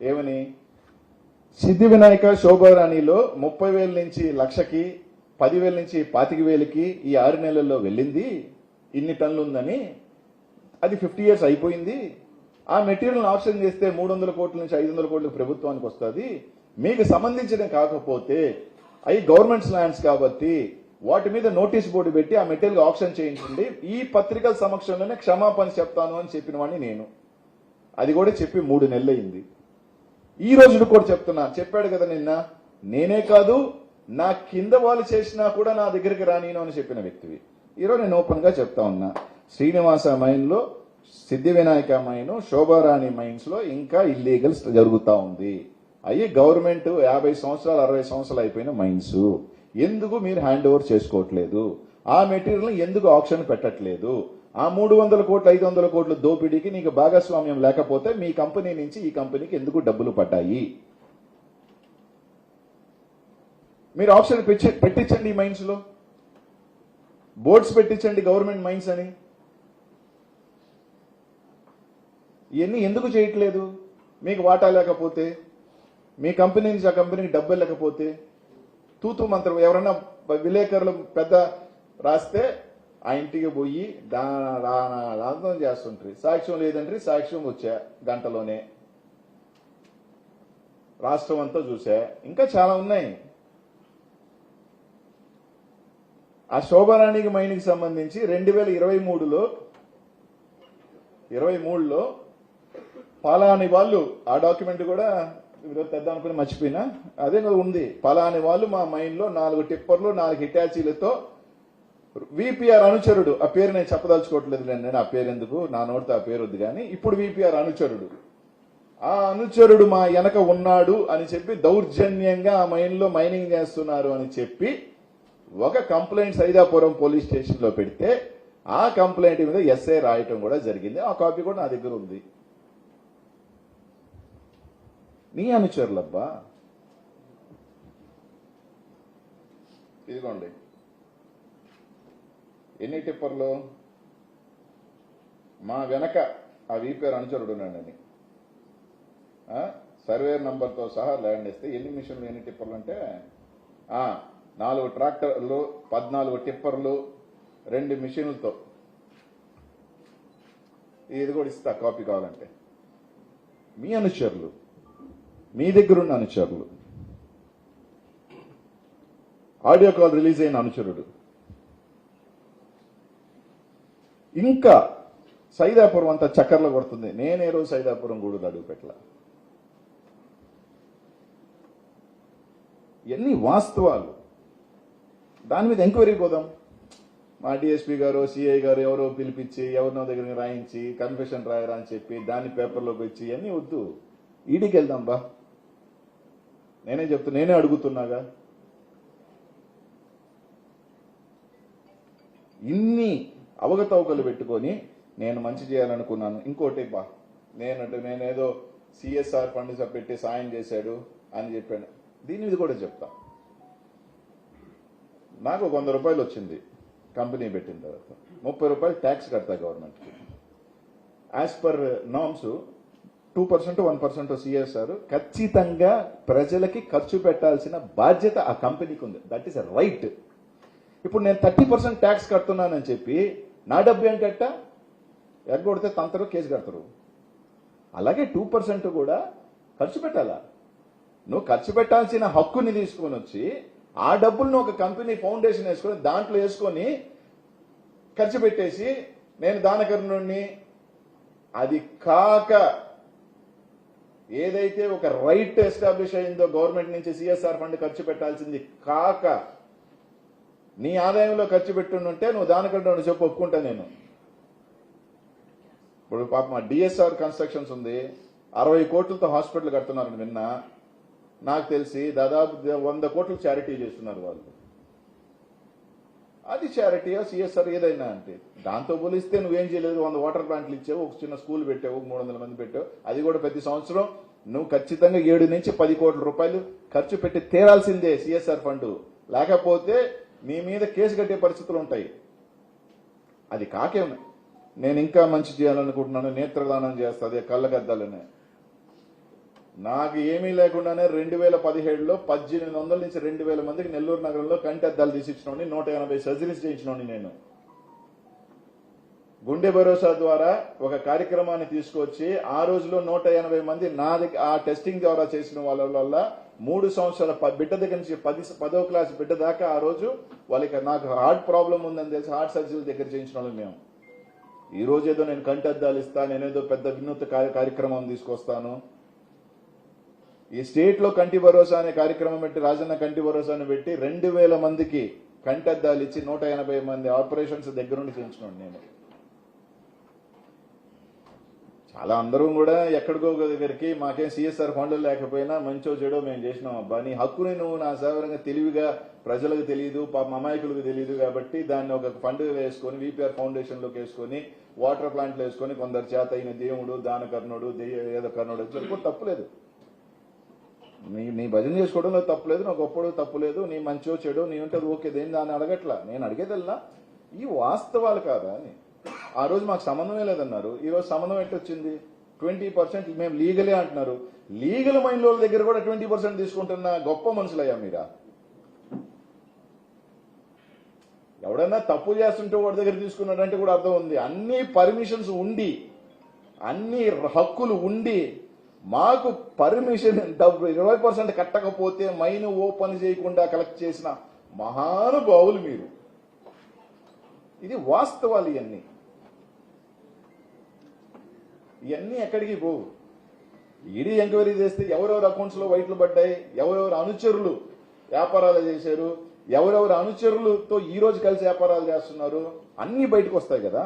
ఏమని? సిద్ధి వినాయక శోభారాణిలో 30,000 నుంచి లక్షకి, 10,000 నుంచి 25,000కి ఈ 6 నెలల్లో వెళ్ళింది, ఇన్ని టన్నులు ఉందని. అది 50 years అయిపోయింది. ఆ మెటీరియల్ ఆప్షన్ చేస్తే 300 కోట్ల నుంచి 500 కోట్ల ప్రభుత్వానికి వస్తుంది. మీకు సంబంధించిన కాకపోతే అవి గవర్నమెంట్స్ ల్యాండ్స్ కాబట్టి వాటి మీద నోటీస్ బోర్డు పెట్టి ఆ మెటీరియల్ ఆప్షన్ చేయించండి, ఈ పత్రికల సమక్షంలోనే క్షమాపణ చెప్తాను అని చెప్పిన వాడిని నేను. అది కూడా చెప్పి 3 నెలలు అయింది. ఈ రోజు కూడా చెప్తున్నా, చెప్పాడు కదా నిన్న, నేనే కాదు నా కింద వాళ్ళు చేసినా కూడా నా దగ్గరికి రానీను అని చెప్పిన వ్యక్తివి. ఈరోజు నేను ఓపెన్ గా చెప్తా ఉన్నా, శ్రీనివాస మైన్ లో, సిద్ధి వినాయక మైన్, శోభారాణి మైన్స్ లో ఇంకా ఇల్లీగల్స్ జరుగుతా ఉంది. అయ్యి గవర్నమెంట్ 50 సంవత్సరాలు 60 సంవత్సరాలు అయిపోయిన మైన్స్. ఎందుకు మీరు హ్యాండ్ ఓవర్ చేసుకోవట్లేదు? ఆ మెటీరియల్ ఎందుకు ఆప్షన్ పెట్టట్లేదు? ఆ 300 కోట్లు 500 కోట్ల దోపిడీకి నీకు భాగస్వామ్యం లేకపోతే మీ కంపెనీ నుంచి ఈ కంపెనీకి ఎందుకు డబ్బులు పడ్డాయి? మీరు ఆప్షన్ పెట్టించండి, ఈ మైన్స్ లో బోర్డ్స్ పెట్టించండి, గవర్నమెంట్ మైన్స్ అని. ఇవన్నీ ఎందుకు చేయట్లేదు? మీకు వాటా లేకపోతే, మీ కంపెనీ నుంచి ఆ కంపెనీకి డబ్బులు లేకపోతే, తూతూ మంత్రం ఎవరన్నా విలేకరులు పెద్ద రాస్తే ఆ ఇంటికి పోయి రాధం చేస్తుంటారు. సాక్ష్యం లేదంటే సాక్ష్యం వచ్చా గంటలోనే, రాష్ట్రం అంతా చూసా. ఇంకా చాలా ఉన్నాయి. ఆ శోభారాణికి మైన్కి సంబంధించి 2023లో పలాని వాళ్ళు, ఆ డాక్యుమెంట్ కూడా ఈరోజు తెద్దాం అనుకుని మర్చిపోయినా, అదే ఉంది. పలాని వాళ్ళు మా మైన్ లో 4 టిప్పర్లు 4 హిటాచీలతో, విపిఆర్ అనుచరుడు, ఆ పేరు నేను చెప్పదలుచుకోవట్లేదు, నేను ఆ పేరు ఎందుకు, నా నోటితో ఆ పేరు వద్దు, కానీ ఇప్పుడు విపిఆర్ అనుచరుడు, ఆ అనుచరుడు మా వెనక ఉన్నాడు అని చెప్పి దౌర్జన్యంగా ఆ మైన్ లో మైనింగ్ చేస్తున్నారు అని చెప్పి ఒక కంప్లైంట్ సైదాపురం పోలీస్ స్టేషన్ లో పెడితే ఆ కంప్లైంట్ మీద ఎస్ఐ రాయటం కూడా జరిగింది. ఆ కాపీ కూడా నా దగ్గర ఉంది. నీ అనుచరులబ్బా, ఇదిగోండి ఎన్ని టిప్పర్లు, మా వెనక ఆ విపిఆర్ అనుచరుడు ఉన్నాడని సర్వేర్ నంబర్తో సహా ల్యాండ్ ఇస్తే ఎన్ని మిషన్లు, ఎన్ని టిప్పర్లు అంటే 4 ట్రాక్టర్లు, 14 టిప్పర్లు, 2 మిషన్లతో. ఇది కూడా ఇస్తా కాపీ కావాలంటే. మీ అనుచరులు, మీ దగ్గరున్న అనుచరులు, ఆడియో కాల్ రిలీజ్ అయిన అనుచరుడు, ఇంకా సైదాపురం అంతా చక్కర్లు కొడుతుంది. నేనే రోజు సైదాపురం గూడూరు అడుగు పెట్టలా. ఎన్ని వాస్తవాలు, దాని మీద ఎంక్వైరీ పోదాం. మా డిఎస్పీ గారు సిఐ గారు ఎవరో పిలిపించి ఎవరినో దగ్గర రాయించి కన్ఫెషన్ రాయరా అని చెప్పి దాన్ని పేపర్లోకి వచ్చి అన్నీ వద్దు. ఈడీకి వెళ్దాం బా. నేనే అడుగుతున్నాగా. ఇన్ని అవకతవకలు పెట్టుకొని నేను మంచి చేయాలనుకున్నాను. ఇంకోటి బా, నేనేదో సిఎస్ఆర్ ఫండ్ పెట్టి సాయం చేశాడు అని చెప్పాను. దీని మీద కూడా చెప్తా. నాకు 100 రూపాయలు వచ్చింది కంపెనీ పెట్టిన తర్వాత, 30 రూపాయలు ట్యాక్స్ కడతా గవర్నమెంట్కి. యాజ్ పర్ నామ్స్ 2% 1% సిఎస్ఆర్ ఖచ్చితంగా ప్రజలకి ఖర్చు పెట్టాల్సిన బాధ్యత ఆ కంపెనీకి ఉంది. That is a right. ఇప్పుడు నేను 30% ట్యాక్స్ కడుతున్నానని చెప్పి నా డబ్బు ఏం కట్టా ఎగ్గొడితే తంతరు, కేసు కడతారు. అలాగే 2% కూడా ఖర్చు పెట్టాలా. నువ్వు ఖర్చు పెట్టాల్సిన హక్కుని తీసుకొని వచ్చి ఆ డబ్బులను ఒక కంపెనీ ఫౌండేషన్ వేసుకొని దాంట్లో వేసుకొని ఖర్చు పెట్టేసి నేను దానకర్ణుడిని, అది కాక ఏదైతే ఒక రైట్ ఎస్టాబ్లిష్ అయిందో గవర్నమెంట్ నుంచి సిఎస్ఆర్ ఫండ్ ఖర్చు పెట్టాల్సింది కాక నీ ఆదాయంలో ఖర్చు పెట్టుంటే నువ్వు దానకర్ణుడిని చెప్పు, ఒప్పుకుంటా నేను. ఇప్పుడు పాప మా డిఎస్ఆర్ కన్స్ట్రక్షన్స్ ఉంది, 60 కోట్లతో హాస్పిటల్ కడుతున్నారని విన్నా. నాకు తెలిసి దాదాపు 100 కోట్లు చారిటీ చేస్తున్నారు వాళ్ళు. అది చారిటీయో సిఎస్ఆర్ ఏదైనా అంటే దాంతో పోలిస్తే నువ్వేం చేయలేదు. 100 వాటర్ ప్లాంట్లు ఇచ్చావు, ఒక చిన్న స్కూల్ పెట్టావు, 300 మంది పెట్టావు. అది కూడా ప్రతి సంవత్సరం నువ్వు ఖచ్చితంగా 7 నుంచి 10 కోట్ల రూపాయలు ఖర్చు పెట్టి తీరాల్సిందే సిఎస్ఆర్ ఫండ్. లేకపోతే నీ మీద కేసు కట్టే పరిస్థితులు ఉంటాయి. అది కాకేమో నేను ఇంకా మంచి చేయాలనుకుంటున్నాను, నేత్రదానం చేస్తా, అదే కళ్ళగద్దాలనే. నాకు ఏమీ లేకుండానే 2017లో 1800 నుంచి 2000 మందికి నెల్లూరు నగరంలో కంటి అద్దాలు తీసిచ్చినోని, 180 సర్జరీస్ చేయించినోని నేను. గుండె భరోసా ద్వారా ఒక కార్యక్రమాన్ని తీసుకొచ్చి ఆ రోజులో 180 మంది ఆ టెస్టింగ్ ద్వారా చేసిన వాళ్ళ వల్ల 3 సంవత్సరాల బిడ్డ దగ్గర నుంచి 10వ క్లాస్ బిడ్డ దాకా ఆ రోజు వాళ్ళకి నాకు హార్ట్ ప్రాబ్లం ఉందని తెలిసి హార్ట్ సర్జరీ దగ్గర చేయించిన వాళ్ళం మేము. ఈ రోజు ఏదో నేను కంటి అద్దాలు ఇస్తా, నేనేదో పెద్ద వినూత్న కార్యక్రమం తీసుకొస్తాను. ఈ స్టేట్ లో కంటి భరోసా అనే కార్యక్రమం పెట్టి, రాజన్న కంటి భరోసాను పెట్టి 2000 మందికి కంటి అద్దాలు ఇచ్చి 180 మంది ఆపరేషన్స్ దగ్గరుండి చేయించినాను నేను. చాలా అందరూ కూడా ఎక్కడికో దగ్గరికి మాకేం సిఎస్ఆర్ ఫండ్లు లేకపోయినా మంచో చెడో మేము చేసినాం. అబ్బా, నీ హక్కుని నువ్వు నా సేవరంగా తెలివిగా, ప్రజలకు తెలియదు, అమాయకులకు తెలియదు కాబట్టి దాన్ని ఒక ఫండ్ వేసుకొని విపిఆర్ ఫౌండేషన్ లోకి వేసుకొని వాటర్ ప్లాంట్లు వేసుకొని కొందరు చేత అయిన దేవుడు, దానకర్ణుడు, ఏదో కర్ణుడు వచ్చి తప్పులేదు. నీ భజన చేసుకోవడంలో తప్పులేదు, నా గొప్పడు తప్పులేదు, నీ మంచో చెడో నీ ఉంటుంది ఓకే, దేని దాన్ని అడగట్లా. నేను అడిగేదల్లా ఈ వాస్తవాలు కాదా అని. ఆ రోజు మాకు సంబంధమే లేదన్నారు, ఈ రోజు సంబంధం ఎట్టొచ్చింది? 20% మేము లీగలే అంటున్నారు. లీగల్ మైండ్ వాళ్ళ దగ్గర కూడా 20% తీసుకుంటున్న గొప్ప మనుషులయ్యా మీరా? ఎవడన్నా తప్పు చేస్తుంటే వాడి దగ్గర తీసుకున్నాడంటే కూడా అర్థం ఉంది. అన్ని పర్మిషన్స్ ఉండి, అన్ని హక్కులు ఉండి, మాకు పర్మిషన్ 20% కట్టకపోతే మైన్ ఓపెన్ చేయకుండా కలెక్ట్ చేసిన మహానుభావులు మీరు. ఇది వాస్తవాలు. ఇవన్నీ ఎక్కడికి పోవు. ఈడీ ఎంక్వైరీ చేస్తే ఎవరెవరు అకౌంట్స్ లో వైట్లు పడ్డాయి, ఎవరెవరు అనుచరులు వ్యాపారాలు చేశారు, ఎవరెవరు అనుచరులతో ఈ రోజు కలిసి వ్యాపారాలు చేస్తున్నారు, అన్ని బయటకు వస్తాయి కదా.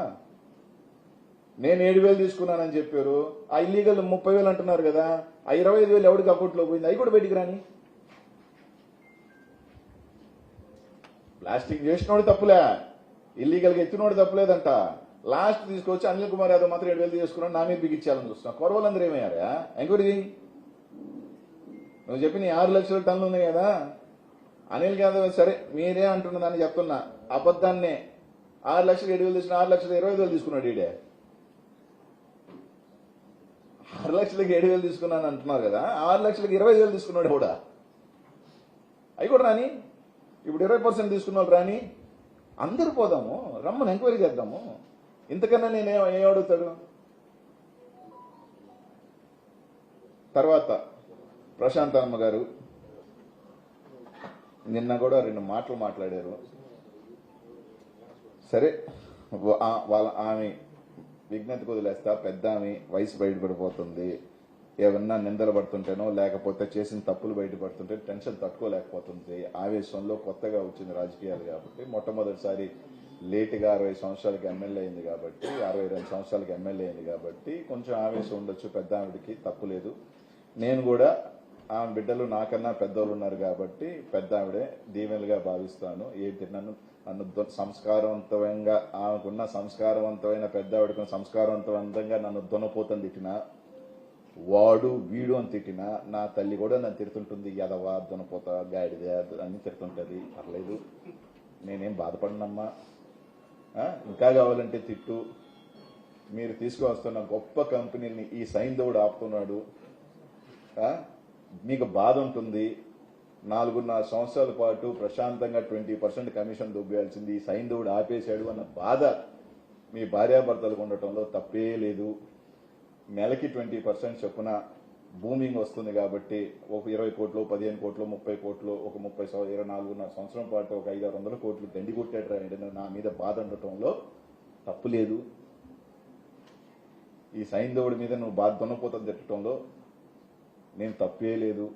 నేను 7,000 తీసుకున్నానని చెప్పారు, ఆ ఇల్లీగల్ 30,000 అంటున్నారు కదా, ఆ 25,000 ఎవరికి అకౌంట్ లో పోయింది, అవి కూడా బయటికి రాని. ప్లాస్టిక్ చేసినోడు తప్పులే, ఇల్లీగల్ గా ఎత్తినోడు తప్పులేదంట. లాస్ట్ తీసుకొచ్చి అనిల్ కుమార్ యాదవ్ మాత్రం 7,000 తీసుకున్నాడు, నా మీద బిగించాలని చూస్తున్నా. కొరవలందరూ ఏమయ్యారా? ఎంక్వైరీ నువ్వు చెప్పి నీ 6 లక్షల టన్నులు ఉన్నాయి కదా, అనిల్ యాదవ్ సరే మీరే అంటున్నదాన్ని చెప్తున్నా, అబద్దాన్నే 6 లక్షలు 7,000 తీసుకున్నా, 6 లక్షలు 25,000 తీసుకున్నాడు. ఈడే 6 లక్షలకి 7,000 తీసుకున్నాను అంటున్నారు కదా, 6 లక్షలకి 20,000 తీసుకున్నాడు కూడా. అవి కూడా రాని. ఇప్పుడు 20% తీసుకున్న వాళ్ళు రాని. అందరూ పోదాము, రమ్మని ఎంక్వైరీ చేద్దాము. ఇంతకన్నా నేను ఏం అడుగుతాడు? తర్వాత ప్రశాంత్ అమ్మ గారు నిన్న కూడా 2 మాటలు మాట్లాడారు. సరే, ఆమె విజ్ఞతకు వదిలేస్తా, పెద్ద ఆమె వయసు బయటపడిపోతుంది, ఏమన్నా నిందలు పడుతుంటేనో లేకపోతే చేసిన తప్పులు బయటపడుతుంటే టెన్షన్ తట్టుకోలేకపోతుంది, ఆవేశంలో కొత్తగా వచ్చింది రాజకీయాలు కాబట్టి, మొట్టమొదటిసారి లేటుగా 60 సంవత్సరాలకి ఎమ్మెల్యే అయింది కాబట్టి, 62 సంవత్సరాలకి ఎమ్మెల్యే అయింది కాబట్టి కొంచెం ఆవేశం ఉండొచ్చు, పెద్ద ఆవిడికి తప్పులేదు. నేను కూడా ఆమె బిడ్డలు నాకన్నా పెద్దోళ్ళు ఉన్నారు కాబట్టి పెద్ద ఆవిడే దీవెనలుగా భావిస్తాను. ఏంటి నన్ను సంస్కారవంతంగా ఆమెకున్న సంస్కారవంతమైన పెద్ద ఆవిడకు సంస్కారవంతంగా నన్ను దున్నపోతని తిట్టినా, వాడు వీడు అని తిట్టినా నా తల్లి కూడా నన్ను తిడుతుంటుంది, ఎదవా దున్నపోత గాడిదే అని తిడుతుంటది. పర్లేదు, నేనేం బాధపడినమ్మా. ఇంకా కావాలంటే తిట్టు. మీరు తీసుకువస్తున్న గొప్ప కంపెనీని ఈ సైంధవుడు ఆపుతున్నాడు, మీకు బాధ ఉంటుంది. 4.5 సంవత్సరాల పాటు ప్రశాంతంగా 20% కమిషన్ దొబ్బేయాల్సింది ఈ సైంధవుడు ఆపేశాడు అన్న బాధ మీ భార్యాభర్తలకు ఉండటంలో తప్పే లేదు. నెలకి 20% చొప్పున బూమింగ్ వస్తుంది కాబట్టి ఒక 20 కోట్లు, 15 కోట్లు, 30 కోట్లు, ఒక 24.5 సంవత్సరం పాటు ఒక 500-600 కోట్లు దండి కొట్టాడు నా మీద బాధ ఉండటంలో తప్పు లేదు. ఈ సైంధవుడి మీద నువ్వు బాధ దున్నపోతుంది తిట్టడంలో నేను తప్పే లేదు.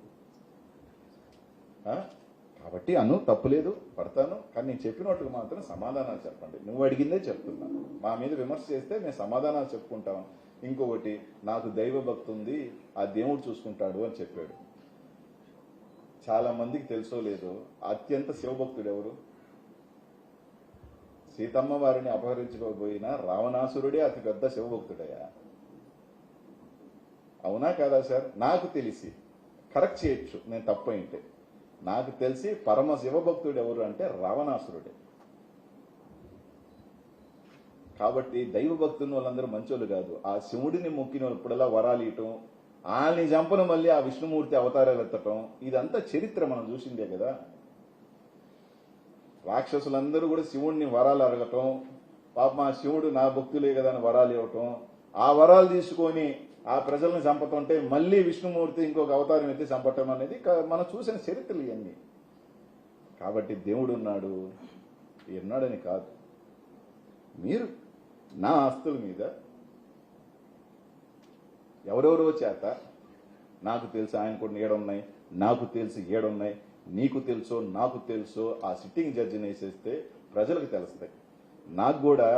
కాబట్టి తప్పులేదు, పడతాను. కానీ నేను చెప్పినట్టుగా మాత్రం సమాధానాలు చెప్పండి. నువ్వు అడిగిందే చెప్తున్నా. మా మీద విమర్శ చేస్తే నేను సమాధానాలు చెప్పుకుంటాను. ఇంకొకటి, నాకు దైవ భక్తి ఉంది, ఆ దేవుడు చూసుకుంటాడు అని చెప్పాడు. చాలా మందికి తెలుసో లేదో అత్యంత శివభక్తుడు ఎవరు? సీతమ్మ వారిని అపహరించుకోబోయిన రావణాసురుడే అతి పెద్ద శివభక్తుడయ్యా. అవునా కాదా సార్? నాకు తెలిసి, కరెక్ట్ చేయొచ్చు నేను తప్పు అయింటే, నాకు తెలిసి పరమ శివభక్తుడు ఎవరు అంటే రావణాసురుడే. కాబట్టి దైవ భక్తుని వాళ్ళందరూ మంచోళ్ళు కాదు. ఆ శివుడిని మొక్కిన ఇప్పుడలా వరాలు ఇయటం, వాళ్ళని చంపను మళ్ళీ ఆ విష్ణుమూర్తి అవతారాలు ఎత్తటం, ఇదంతా చరిత్ర మనం చూసిందే కదా. రాక్షసులందరూ కూడా శివుడిని వరాలు అడగటం, పాప ఆ శివుడు నా భక్తులే కదా అని వరాలు ఇవ్వటం, ఆ వరాలు తీసుకొని ఆ ప్రజలను చంపతుంటే మళ్ళీ విష్ణుమూర్తి ఇంకొక అవతారం ఎత్తి చంపటం అనేది మనం చూసిన చరిత్రలు ఇవన్నీ. కాబట్టి దేవుడు ఉన్నాడని కాదు. మీరు నా ఆస్తుల మీద ఎవరెవరో చేత, నాకు తెలుసు ఆయన కూడా ఏడున్నాయి, నాకు తెలిసి ఏడున్నాయి, నీకు తెలుసో నాకు తెలుసో ఆ సిట్టింగ్ జడ్జిని వేసేస్తే ప్రజలకు తెలుస్తాయి. నాకు కూడా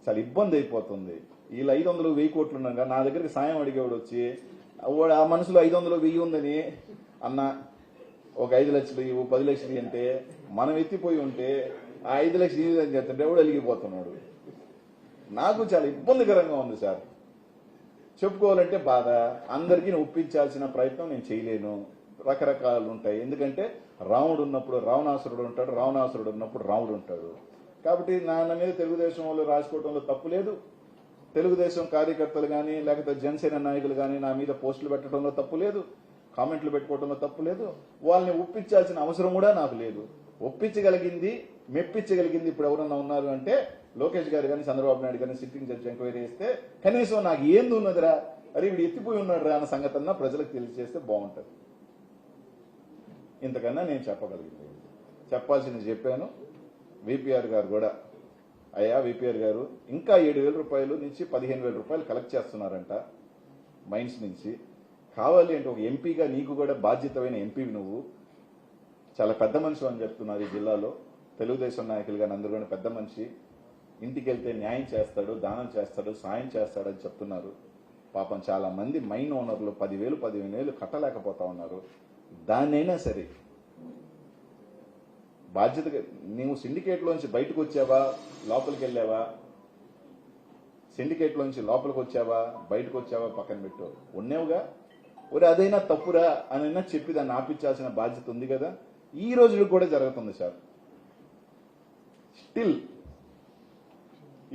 చాలా ఇబ్బంది అయిపోతుంది. వీళ్ళు 500-1000 కోట్లు ఉండగా నా దగ్గరికి సాయం అడిగేవాడు వచ్చి ఆ మనసులో 500-1000 ఉందని అన్న ఒక 5 లక్షలు ఇవ్వు, 10 లక్షలు అంటే మనం ఎత్తిపోయి ఉంటే ఆ 5 లక్షలు అని చెప్తుంటే ఎవడు అలిగిపోతున్నాడు. నాకు చాలా ఇబ్బందికరంగా ఉంది సార్. చెప్పుకోవాలంటే బాధ. అందరికీ ఒప్పించాల్సిన ప్రయత్నం నేను చేయలేను. రకరకాలు ఉంటాయి. ఎందుకంటే రాముడు ఉన్నప్పుడు రావణాసురుడు ఉంటాడు, రావణాసురుడు ఉన్నప్పుడు రాముడు ఉంటాడు. కాబట్టి నాన్న మీద తెలుగుదేశం వాళ్ళు రాసుకోవడంలో తప్పు లేదు. తెలుగుదేశం కార్యకర్తలు కానీ లేకపోతే జనసేన నాయకులు కానీ నా మీద పోస్టులు పెట్టడంలో తప్పు లేదు, కామెంట్లు పెట్టుకోవడంలో తప్పు లేదు. వాళ్ళని ఒప్పించాల్సిన అవసరం కూడా నాకు లేదు. ఒప్పించగలిగింది, మెప్పించగలిగింది ఇప్పుడు ఎవరన్నా ఉన్నారు అంటే లోకేష్ గారు కానీ చంద్రబాబు నాయుడు కానీ సిట్టింగ్ జడ్జి ఎంక్వైరీ చేస్తే కనీసం నాకు ఏంది ఉన్నదిరా, అరే వీడు ఎత్తిపోయి ఉన్నాడు రా అన్న సంగతన్నా ప్రజలకు తెలియజేస్తే బాగుంటుంది. ఇంతకన్నా నేను చెప్పగలిగింది, చెప్పాల్సింది చెప్పాను. విపిఆర్ గారు కూడా, అయ్యా విపిఆర్ గారు ఇంకా 7,000 రూపాయలు నుంచి 15,000 రూపాయలు కలెక్ట్ చేస్తున్నారంట మైన్స్ నుంచి. కావాలి అంటే ఒక ఎంపీగా నీకు కూడా బాధ్యతమైన ఎంపీవి, నువ్వు చాలా పెద్ద మనిషి అని చెప్తున్నారు ఈ జిల్లాలో. తెలుగుదేశం నాయకులుగా అందరూ కూడా పెద్ద మనిషి, ఇంటికి వెళ్తే న్యాయం చేస్తాడు, దానం చేస్తాడు, సాయం చేస్తాడని చెప్తున్నారు. పాపం చాలా మంది మైన్ ఓనర్లు 10,000, 15,000 కట్టలేకపోతా ఉన్నారు. దాన్నైనా సరే బాధ్యతగా నీవు సిండికేట్లోంచి బయటకు వచ్చావా, లోపలికి వెళ్ళావా? సిండికేట్లోంచి లోపలికి వచ్చావా, బయటకు వచ్చావా పక్కన పెట్టు, ఉన్నావుగా. ఒరే అదైనా తప్పురా అనైనా చెప్పి దాన్ని ఆపించాల్సిన బాధ్యత ఉంది కదా. ఈ రోజులు కూడా జరుగుతుంది సార్. స్టిల్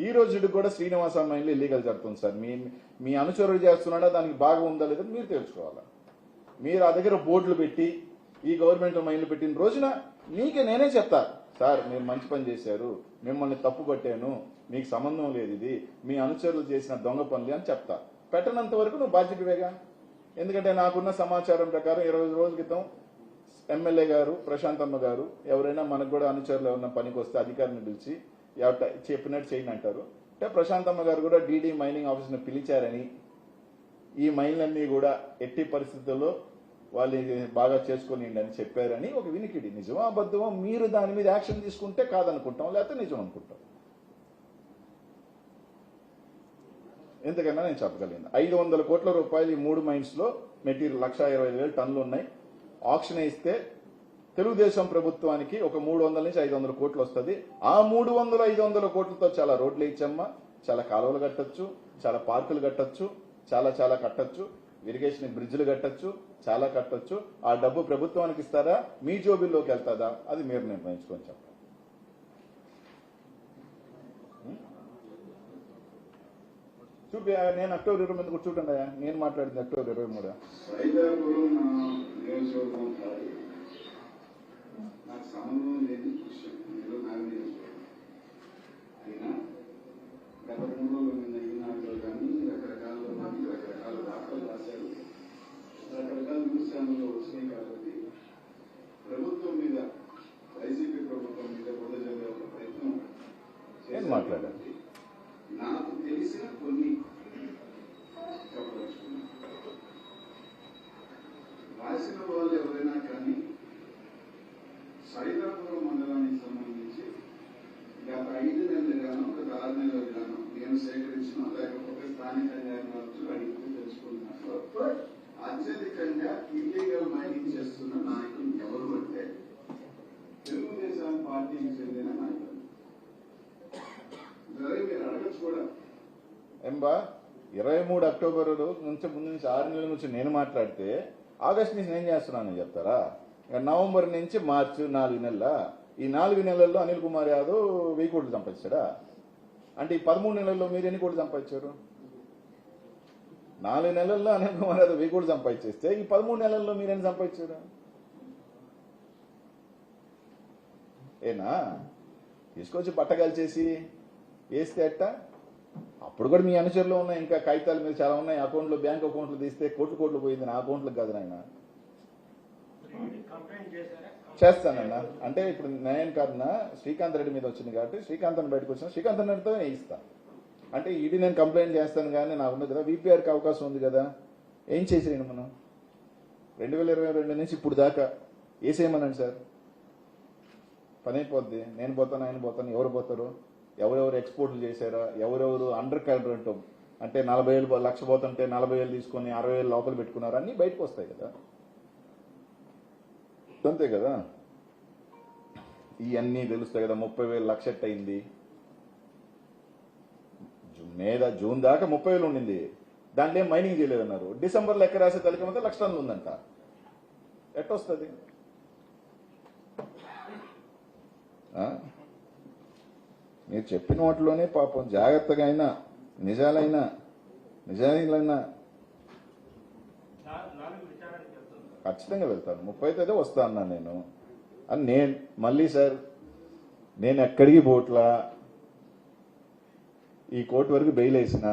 ఈ రోజుకి కూడా శ్రీనివాస మైన్లో ఇల్లీగల్ జరుగుతుంది సార్. మీ అనుచరుడు చేస్తున్నాడా, దానికి బాగా ఉందా లేదా మీరు తెలుసుకోవాలా. మీరు ఆ దగ్గర బోర్డులు పెట్టి ఈ గవర్నమెంట్ మైన్లు పెట్టిన రోజున మీకే నేనే చెప్తా, సార్ మీరు మంచి పని చేశారు, మిమ్మల్ని తప్పు పట్టాను, మీకు సంబంధం లేదు, ఇది మీ అనుచరులు చేసిన దొంగ పనులు అని చెప్తా. పెట్టనంత వరకు నువ్వు బాధ్యతవేగా. ఎందుకంటే నాకున్న సమాచారం ప్రకారం 20 రోజుల క్రితం ఎమ్మెల్యే గారు ప్రశాంతమ్మ గారు ఎవరైనా మనకు కూడా అనుచరులు ఎవరైనా పనికి వస్తే అధికారిని పిలిచి చెప్పినట్టు చేయని అంటారు. అంటే ప్రశాంతమ్మ గారు కూడా డీడీ మైనింగ్ ఆఫీస్ని పిలిచారని, ఈ మైన్లన్నీ కూడా ఎట్టి పరిస్థితుల్లో వాళ్ళు బాగా చేసుకొని అని చెప్పారని ఒక వినికిడి. నిజమా అబద్ధమో మీరు దాని మీద యాక్షన్ తీసుకుంటే కాదనుకుంటాం, లేకపోతే నిజం అనుకుంటాం. ఎందుకన్నా నేను చెప్పగలిగింది 500 కోట్ల రూపాయలు ఈ 3 మైన్స్లో మెటీరియల్ 1,25,000 టన్నులు ఉన్నాయి. ఆక్షన్ ఇస్తే తెలుగుదేశం ప్రభుత్వానికి ఒక 300 నుంచి 500 కోట్లు వస్తుంది. ఆ 300-500 కోట్లతో చాలా రోడ్లు ఇచ్చమ్మా, చాలా కాలువలు కట్టచ్చు, చాలా పార్కులు కట్టచ్చు, చాలా కట్టచ్చు, ఇరిగేషన్ బ్రిడ్జ్లు కట్టచ్చు, చాలా కట్టచ్చు. ఆ డబ్బు ప్రభుత్వానికి ఇస్తారా, మీ జోబిల్లోకి వెళ్తాదా, అది మీరు నిర్ణయించుకొని చెప్పండి. చూపి నేను అక్టోబర్ 23 కూడా చూడండి. నేను మాట్లాడింది అక్టోబర్ 23. నాకు సంబంధం లేని విషయం ఏదో నాకు అయినా గత 3 రోజుల మీద ఈనాడులో కానీ రకరకాల మంది రకరకాల వార్తలు రాశారు, రకరకాల న్యూస్ ఛానల్లో వచ్చినాయి. కాబట్టి ప్రభుత్వం మీద, వైసీపీ ప్రభుత్వం మీద బురద జల్లే ఒక ప్రయత్నం మాట్లాడాలి. నాకు తెలిసిన కొన్ని చెప్పదలుచుకున్నాను. రాసిన వాళ్ళు ఎవరైనా కానీ సైదాపురం మండలానికి సంబంధించి గత 5 నెలలుగానో గత 6 నెలలుగానో నేను సేకరించిన, లేకపోతే స్థానిక న్యాయవాదులు అడిగితే తెలుసుకున్నట్లు అత్యధికంగా ఇల్లీగల్ మైనింగ్ చేస్తున్న నాయకులు ఎవరు అంటే తెలుగుదేశం పార్టీకి చెందిన నాయకులు. మీరు అడగచ్చు కూడా. ఎంబా 23 అక్టోబర్ నుంచి ముందు నుంచి 6 నెలల నుంచి నేను మాట్లాడితే ఆగస్టు నుంచి నేను చేస్తున్నానని చెప్తారా? నవంబర్ నుంచి మార్చి 4 నెలల, ఈ 4 నెలల్లో అనిల్ కుమార్ యాదవ్ 1000 కోట్లు సంపాదించాడా? అంటే ఈ 13 నెలల్లో మీరు ఎన్ని కోట్లు సంపాదించారు? 4 నెలల్లో అనిల్ కుమార్ యాదవ్ 1000 కోట్లు సంపాదించేస్తే ఈ 13 నెలల్లో మీరు ఎన్ని సంపాదించారు? ఏనా తీసుకొచ్చి బట్టగాల్చేసి వేస్తే అట్ట? అప్పుడు కూడా మీ అనుచరులు ఉన్నాయి, ఇంకా కాగితాల మీద చాలా ఉన్నాయి, అకౌంట్లో బ్యాంక్ అకౌంట్లు తీస్తే కోట్లు పోయింది. నా అకౌంట్లకు కాదు నాయన. చేస్తానన్నా. అంటే ఇప్పుడు న్యాయం కాదన్నా, శ్రీకాంత్ రెడ్డి మీద వచ్చింది కాబట్టి శ్రీకాంత్ అని బయటకు వచ్చిన శ్రీకాంత్ రెడ్డితో ఇస్తా. అంటే ఇది నేను కంప్లైంట్ చేస్తాను కానీ నాకు ఉంది కదా, వీపీఆర్కి అవకాశం ఉంది కదా. ఏం చేసేయండి మనం 2022 నుంచి ఇప్పుడు దాకా వేసేయమనండి సార్, పని అయిపోద్ది. నేను పోతాను, ఆయన పోతాను, ఎవరు పోతారు? ఎవరెవరు ఎక్స్పోర్ట్లు చేశారా, ఎవరెవరు అండర్ కరెంట్ అంటే 40,000 లక్ష పోతుంటే 40,000 తీసుకొని 60,000 లోపల పెట్టుకున్నారు, అన్నీ బయటకు వస్తాయి కదా. అంతే కదా, ఇవన్నీ తెలుస్తాయి కదా. 30,000 లక్ష అయింది, జూన్ దాకా 30,000 ఉండింది, దాంట్లో ఏం మైనింగ్ చేయలేదన్నారు. డిసెంబర్లో ఎక్కడ రాసే తలకమంతా 1,00,000 టన్నులు ఉందంట. ఎట్టొస్తుంది? మీరు చెప్పిన వాటిలోనే పాపం జాగ్రత్తగా అయినా నిజాలైనా ఖచ్చితంగా వెళ్తాను. 30 వస్తా అన్నా నేను. అని నేను మళ్ళీ సార్, నేను ఎక్కడికి పోట్లా, ఈ కోర్టు వరకు బెయిల్ వేసిన,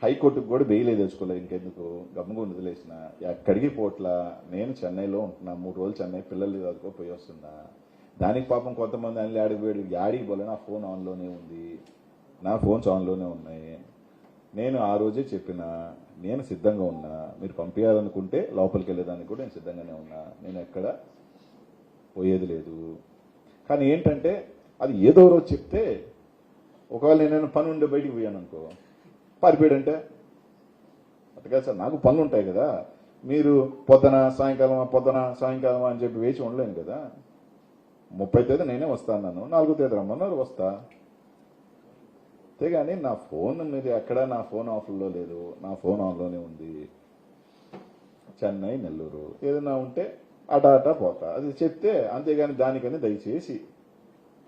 హైకోర్టుకు కూడా బెయిల్ తెచ్చుకోలేదు, ఇంకెందుకు గమ్ముగా వదిలేసిన. ఎక్కడికి పోట్లా, నేను చెన్నైలో ఉంటున్నా, 3 రోజులు చెన్నై పిల్లలు చదువుకో పోయి వస్తున్నా. దానికి పాపం కొంతమంది అన్ని యాడికి పోలే, నా ఫోన్ ఆన్లోనే ఉంది, నా ఫోన్స్ ఆన్లోనే ఉన్నాయి. నేను ఆ రోజే చెప్పిన, నేను సిద్ధంగా ఉన్నా, మీరు పంపించాలనుకుంటే లోపలికి వెళ్ళేదానికి కూడా నేను సిద్ధంగానే ఉన్నా, నేను ఎక్కడ పోయేది లేదు. కానీ ఏంటంటే అది ఏదో రోజు చెప్తే, ఒకవేళ నేను పని ఉండే బయటికి పోయాను అనుకో, పారిపోయాడంటే అట్టగా సార్, నాకు పనులు ఉంటాయి కదా. మీరు పొద్దున సాయంకాలం అని చెప్పి వేచి ఉండలేను కదా. 30 నేనే వస్తాను, 4 రమ్మన్నారు, వస్తా. అంతేగాని నా ఫోన్ మీరు ఎక్కడ, నా ఫోన్ ఆఫ్లో లేదు, నా ఫోన్ ఆన్లోనే ఉంది. చెన్నై, నెల్లూరు ఏదైనా ఉంటే అటా పోతా, అది చెప్తే. అంతేగాని దానికని దయచేసి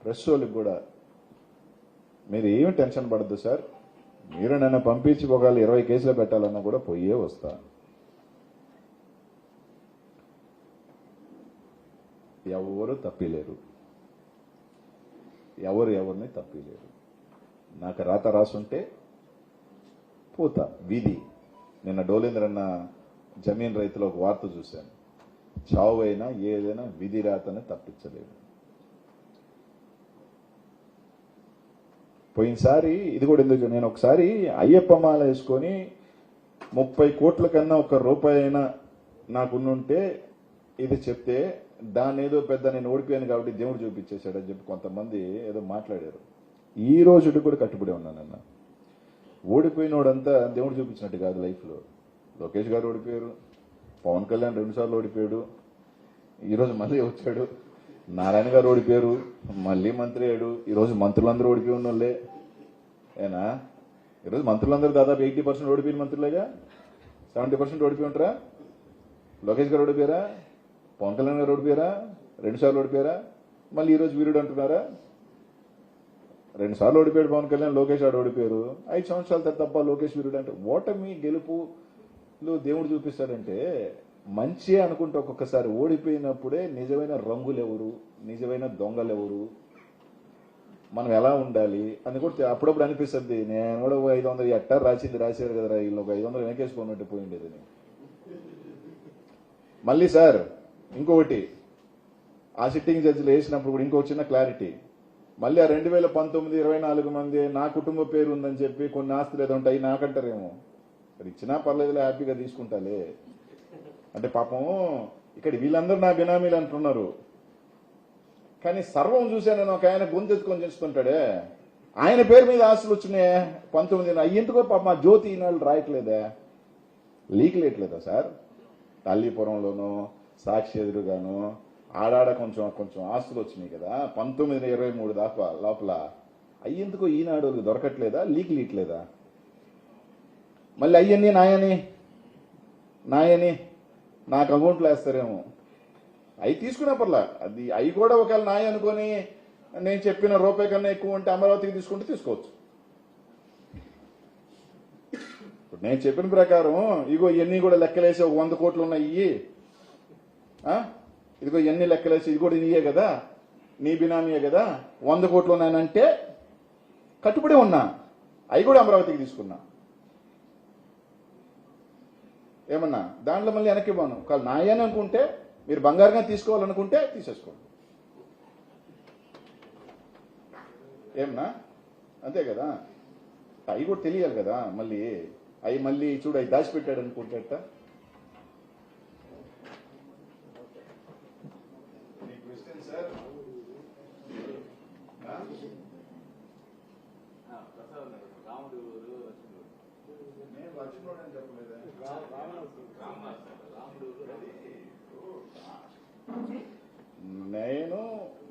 ప్రెస్ వాళ్ళకి కూడా మీరు ఏమి టెన్షన్ పడద్దు సార్. మీరు నన్ను పంపించి ఒకవేళ 20 కేసులు పెట్టాలన్నా కూడా పోయే వస్తా. ఎవరు తప్పిలేరు, ఎవరిని తప్పిలేరు. నాకు రాత రాసుంటే పోతా, విధి. నిన్న డోలేంద్రన్న జమీన్ రైతులో ఒక వార్త చూశాను, చావు అయినా ఏదైనా విధి రాతని తప్పించలేదు. పోయినసారి ఇది కూడా ఎందుకు, నేను ఒకసారి అయ్యప్ప మాల వేసుకొని 30 కోట్ల కన్నా ఒక్క రూపాయి అయినా నాకున్నుంటే ఇది చెప్తే దాన్ని ఏదో పెద్ద నేను ఓడిపోయాను కాబట్టి దేవుడు చూపించేశాడని చెప్పి కొంతమంది ఏదో మాట్లాడారు. ఈ రోజుకి కూడా కట్టుబడి ఉన్నానన్న. ఓడిపోయినోడంతా దేవుడు చూపించినట్టు కాదు లైఫ్లో. లోకేష్ గారు ఓడిపోయారు, పవన్ కళ్యాణ్ 2 సార్లు ఓడిపోయాడు, ఈరోజు మళ్ళీ వచ్చాడు. నారాయణ గారు ఓడిపోయారు, మళ్ళీ మంత్రి అయ్యాడు. ఈరోజు మంత్రులందరూ ఓడిపోయి ఉన్న వాళ్ళే ఏనా? ఈరోజు మంత్రులందరూ దాదాపు 80% ఓడిపోయిన మంత్రులేగా. 70% ఓడిపోయి ఉంటారా? లోకేష్ గారు ఓడిపోయారా? పవన్ కళ్యాణ్ గారు ఓడిపోయారా? 2 సార్లు ఓడిపోయారా? మళ్ళీ ఈరోజు వీరుడు అంటున్నారా? 2 సార్లు ఓడిపోయాడు పవన్ కళ్యాణ్, లోకేష్ గారు ఓడిపోయారు. 5 సంవత్సరాల తప్ప లోకేష్ వీరుడు అంటే ఓటమి గెలుపులు దేవుడు చూపిస్తాడంటే మంచి అనుకుంటే ఒక్కొక్కసారి ఓడిపోయినప్పుడే నిజమైన రంగులు ఎవరు, నిజమైన దొంగలు ఎవరు, మనం ఎలా ఉండాలి అని కూడా అప్పుడప్పుడు అనిపిస్తుంది. నేను కూడా 500 ఎట్టా రాశారు కదా, వీళ్ళు ఒక 500 వెనకేసుకున్నట్టు పోయిండేది. మళ్ళీ సార్ ఇంకొకటి, ఆ సిట్టింగ్ జడ్జిలు వేసినప్పుడు కూడా ఇంకో చిన్న క్లారిటీ. మళ్ళీ ఆ 2019 24 మంది నా కుటుంబ పేరు ఉందని చెప్పి కొన్ని ఆస్తులు ఏదో ఉంటాయి నాకంటారేమో. మరి ఇచ్చినా పర్లేదులే, హ్యాపీగా తీసుకుంటాలే అంటే పాపం ఇక్కడ వీళ్ళందరూ నా బినామీలు అంటున్నారు. కానీ సర్వం చూశానని ఒక ఆయన గొంతెత్తుకొని చేస్తుంటాడే, ఆయన పేరు మీద ఆస్తులు వచ్చినాయి 19. అయ్యేందుకో పాప మా జ్యోతి ఈనాళ్ళు రాయట్లేదా, లీక్ లేట్లేదా సార్? తల్లిపురంలోనూ సాక్షి ఎదురుగాను ఆడాడ కొంచెం ఆస్తులు వచ్చినాయి కదా 1923 దాకా లోపల. అయ్యేందుకో ఈనాడు దొరకట్లేదా, లీక్ లీట్లేదా? మళ్ళీ అయ్యని నాయని నాకు అకౌంట్లో వేస్తారేమో. అవి తీసుకున్నా పర్లా, అది అవి కూడా ఒకవేళ నాయ అనుకొని నేను చెప్పిన రూపాయి కన్నా ఎక్కువ ఉంటే అమరావతికి తీసుకుంటే తీసుకోవచ్చు. ఇప్పుడు నేను చెప్పిన ప్రకారం ఇగో ఇవన్నీ కూడా లెక్కలేసి ఒక 100 కోట్లు ఉన్నాయి, ఇదిగో ఎన్ని లెక్కలేసి ఇది కూడా నీయే కదా, నీ బినామీయే కదా, 100 కోట్లు ఉన్నాయనంటే కట్టుబడి ఉన్నా. అవి కూడా అమరావతికి తీసుకున్నా. ఏమన్నా దాంట్లో మళ్ళీ వెనక్కి పోను. ఒకవేళ నాయని అనుకుంటే మీరు బంగారుగా తీసుకోవాలనుకుంటే తీసేసుకోండి. ఏమన్నా అంతే కదా. అవి కూడా తెలియాలి కదా. మళ్ళీ చూడు అవి దాచిపెట్టాడు అనుకుంటేట.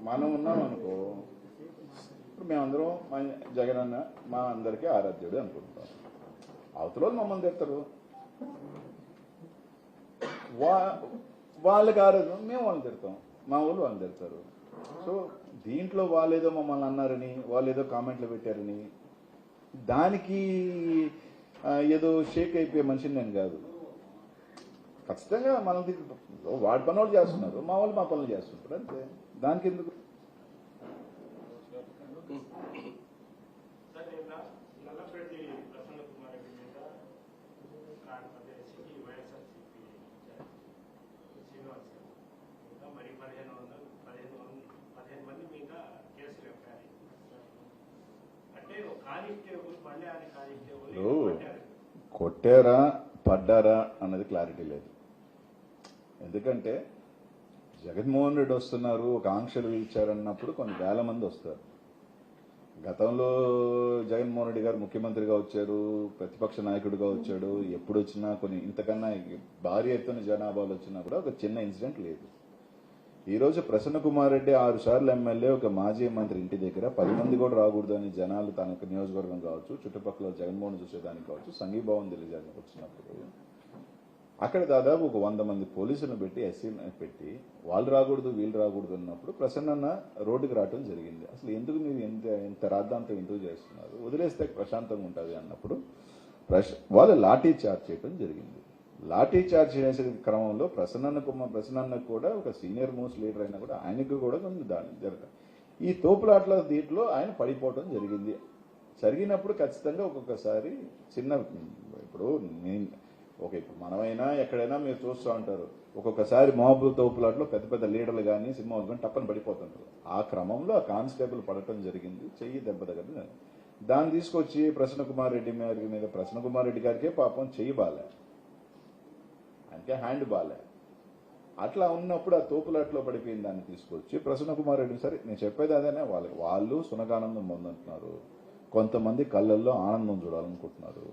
మనం ఉన్నాం అనుకో, ఇప్పుడు మేమందరం జగన్ అన్న మా అందరికీ ఆరాధ్యుడు అనుకుంటాం. అవతల మమ్మల్ని తిడతారు, వాళ్ళకి ఆరాధ్యం, మేము వాళ్ళని తిడతాం, మా వాళ్ళు వాళ్ళని తిడతారు. సో దీంట్లో వాళ్ళేదో మమ్మల్ని అన్నారని, వాళ్ళు ఏదో కామెంట్లు పెట్టారని దానికి ఏదో షేక్ అయిపోయే మనిషిని నేను కాదు. ఖచ్చితంగా మనల్ని వాడి పని వాళ్ళు చేస్తున్నారు, మా వాళ్ళు మా పనులు చేస్తుంటారు, అంతే. దానికి ఎందుకు కొట్టారా పడ్డారా అన్నది క్లారిటీ లేదు. ఎందుకంటే జగన్మోహన్ రెడ్డి వస్తున్నారు, ఒక ఆంక్షలు ఇచ్చారన్నప్పుడు కొన్ని వేల మంది వస్తారు. గతంలో జగన్మోహన్ రెడ్డి గారు ముఖ్యమంత్రిగా వచ్చారు, ప్రతిపక్ష నాయకుడిగా వచ్చాడు. ఎప్పుడు వచ్చినా కొన్ని ఇంతకన్నా భారీ ఎత్తున జనాభాలు వచ్చినా కూడా ఒక చిన్న ఇన్సిడెంట్ లేదు. ఈరోజు ప్రసన్న కుమార్ రెడ్డి 6 సార్లు ఎమ్మెల్యే, ఒక మాజీ మంత్రి ఇంటి దగ్గర 10 మంది కూడా రాకూడదు అని జనాలు తన నియోజకవర్గం కావచ్చు, చుట్టుపక్కల జగన్మోహన్ చూసేదానికి కావచ్చు, సంఘీభావం తెలియజేయడానికి వచ్చినప్పుడు అక్కడ దాదాపు ఒక 100 మంది పోలీసులను పెట్టి, ఎస్సీలను పెట్టి వాళ్ళు రాకూడదు వీళ్ళు రాకూడదు అన్నప్పుడు ప్రసన్న రోడ్డుకి రావడం జరిగింది. అసలు ఎందుకు మీరు ఎంత రాద్ధాంతం ఎందుకు చేస్తున్నారు, వదిలేస్తే ప్రశాంతంగా ఉంటుంది అన్నప్పుడు వాళ్ళు లాఠీ చార్జ్ చేయడం జరిగింది. లాఠీ చార్జ్ చేసే క్రమంలో ప్రసన్నకు కూడా ఒక సీనియర్ మోస్ట్ లీడర్ అయినా కూడా ఆయనకు కూడా కొంచెం దాని జరగదు. ఈ తోపులాట్ల దీంట్లో ఆయన పడిపోవడం జరిగింది. జరిగినప్పుడు ఖచ్చితంగా ఒక్కొక్కసారి చిన్న ఇప్పుడు ఇప్పుడు మనమైనా ఎక్కడైనా మీరు చూస్తూ ఉంటారు, ఒక్కొక్కసారి మాబుల్ తోపులాట్లో పెద్ద పెద్ద లీడర్లు కానీ సినిమా కానీ టప్పని పడిపోతుంటారు. ఆ క్రమంలో ఆ కానిస్టేబుల్ పడటం జరిగింది, చెయ్యి దెబ్బ దగ్గర. దాన్ని తీసుకొచ్చి ప్రసన్న కుమార్ రెడ్డి మీద ప్రసన్న కుమార్ రెడ్డి గారికే పాపం చెయ్యి బాలే, ఆయనకే హ్యాండ్ బాలే. అట్లా ఉన్నప్పుడు ఆ తోపులాట్లో పడిపోయిన దాన్ని తీసుకొచ్చి ప్రసన్న కుమార్ రెడ్డి, సరే నేను చెప్పేది అదేనే, వాళ్ళు సునకానందం పొందుతున్నారు, కొంతమంది కళ్ళల్లో ఆనందం చూడాలనుకుంటున్నారు.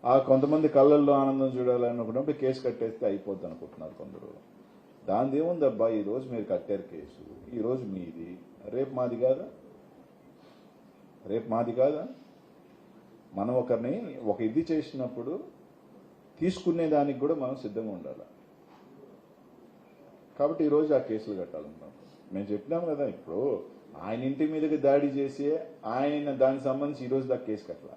ఆ కొంతమంది కళ్ళల్లో ఆనందం చూడాలనుకున్నప్పుడు కేసు కట్టేస్తే అయిపోద్ది అనుకుంటున్నారు కొందరు. దాని ఏముందబ్బా, ఈ రోజు మీరు కట్టారు కేసు, ఈ రోజు మీది, రేపు మాది కాదా? రేపు మాది కాదా? మనం ఒకరిని ఒక ఇది చేసినప్పుడు తీసుకునే దానికి కూడా మనం సిద్ధంగా ఉండాలి. కాబట్టి ఈరోజు ఆ కేసులు కట్టాలనుకున్నాం. మేము చెప్పినాం కదా, ఇప్పుడు ఆయన ఇంటి మీదకి దాడి చేసి ఆయన దానికి సంబంధించి ఈరోజు దాకా కేసు కట్టాల.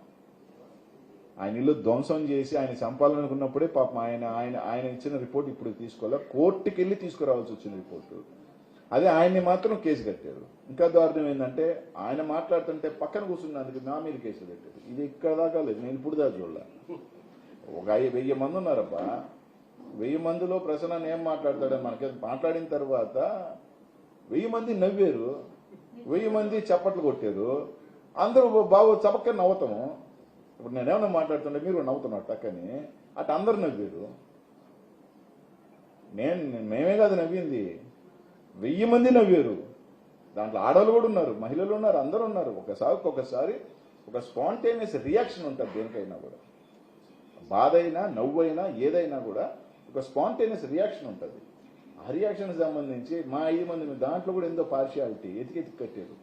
ఆయన ఇల్లు ధ్వంసం చేసి ఆయన చంపాలనుకున్నప్పుడే పాపం ఆయన ఇచ్చిన రిపోర్ట్ ఇప్పుడు తీసుకోవాలా, కోర్టుకి వెళ్ళి తీసుకురావాల్సి వచ్చిన రిపోర్టు. అదే ఆయన్ని మాత్రం కేసు కట్టారు. ఇంకా దారుణం ఏంటంటే ఆయన మాట్లాడుతుంటే పక్కన కూర్చున్నందుకు నా మీద కేసులు కట్టారు. ఇది ఇక్కడ దాకా లేదు, నేను ఇప్పుడు దాకా చూడాల. ఒక 1000 మంది ఉన్నారబ్బా, 1000 మందిలో ప్రసన్న ఏం మాట్లాడతాడని మనకి మాట్లాడిన తర్వాత 1000 మంది నవ్వారు, 1000 మంది చప్పట్లు కొట్టారు, అందరూ బాగు చపక్కని నవ్వుతాము. ఇప్పుడు నేనేమన్నా మాట్లాడుతుంటే మీరు నవ్వుతున్నారు టక్కని, అటు అందరు నవ్వారు. మేమే కాదు నవ్వింది, 1000 మంది నవ్వారు. దాంట్లో ఆడవాళ్ళు కూడా ఉన్నారు, మహిళలు ఉన్నారు, అందరూ ఉన్నారు. ఒకసారి ఒక స్పాంటేనియస్ రియాక్షన్ ఉంటుంది దేనికైనా కూడా, బాధ అయినా నవ్వు అయినా ఏదైనా కూడా ఒక స్పాంటేనియస్ రియాక్షన్ ఉంటుంది. ఆ రియాక్షన్ సంబంధించి మా 5 మంది దాంట్లో కూడా ఎంతో పార్షియాలిటీ ఎతికి కట్టారు.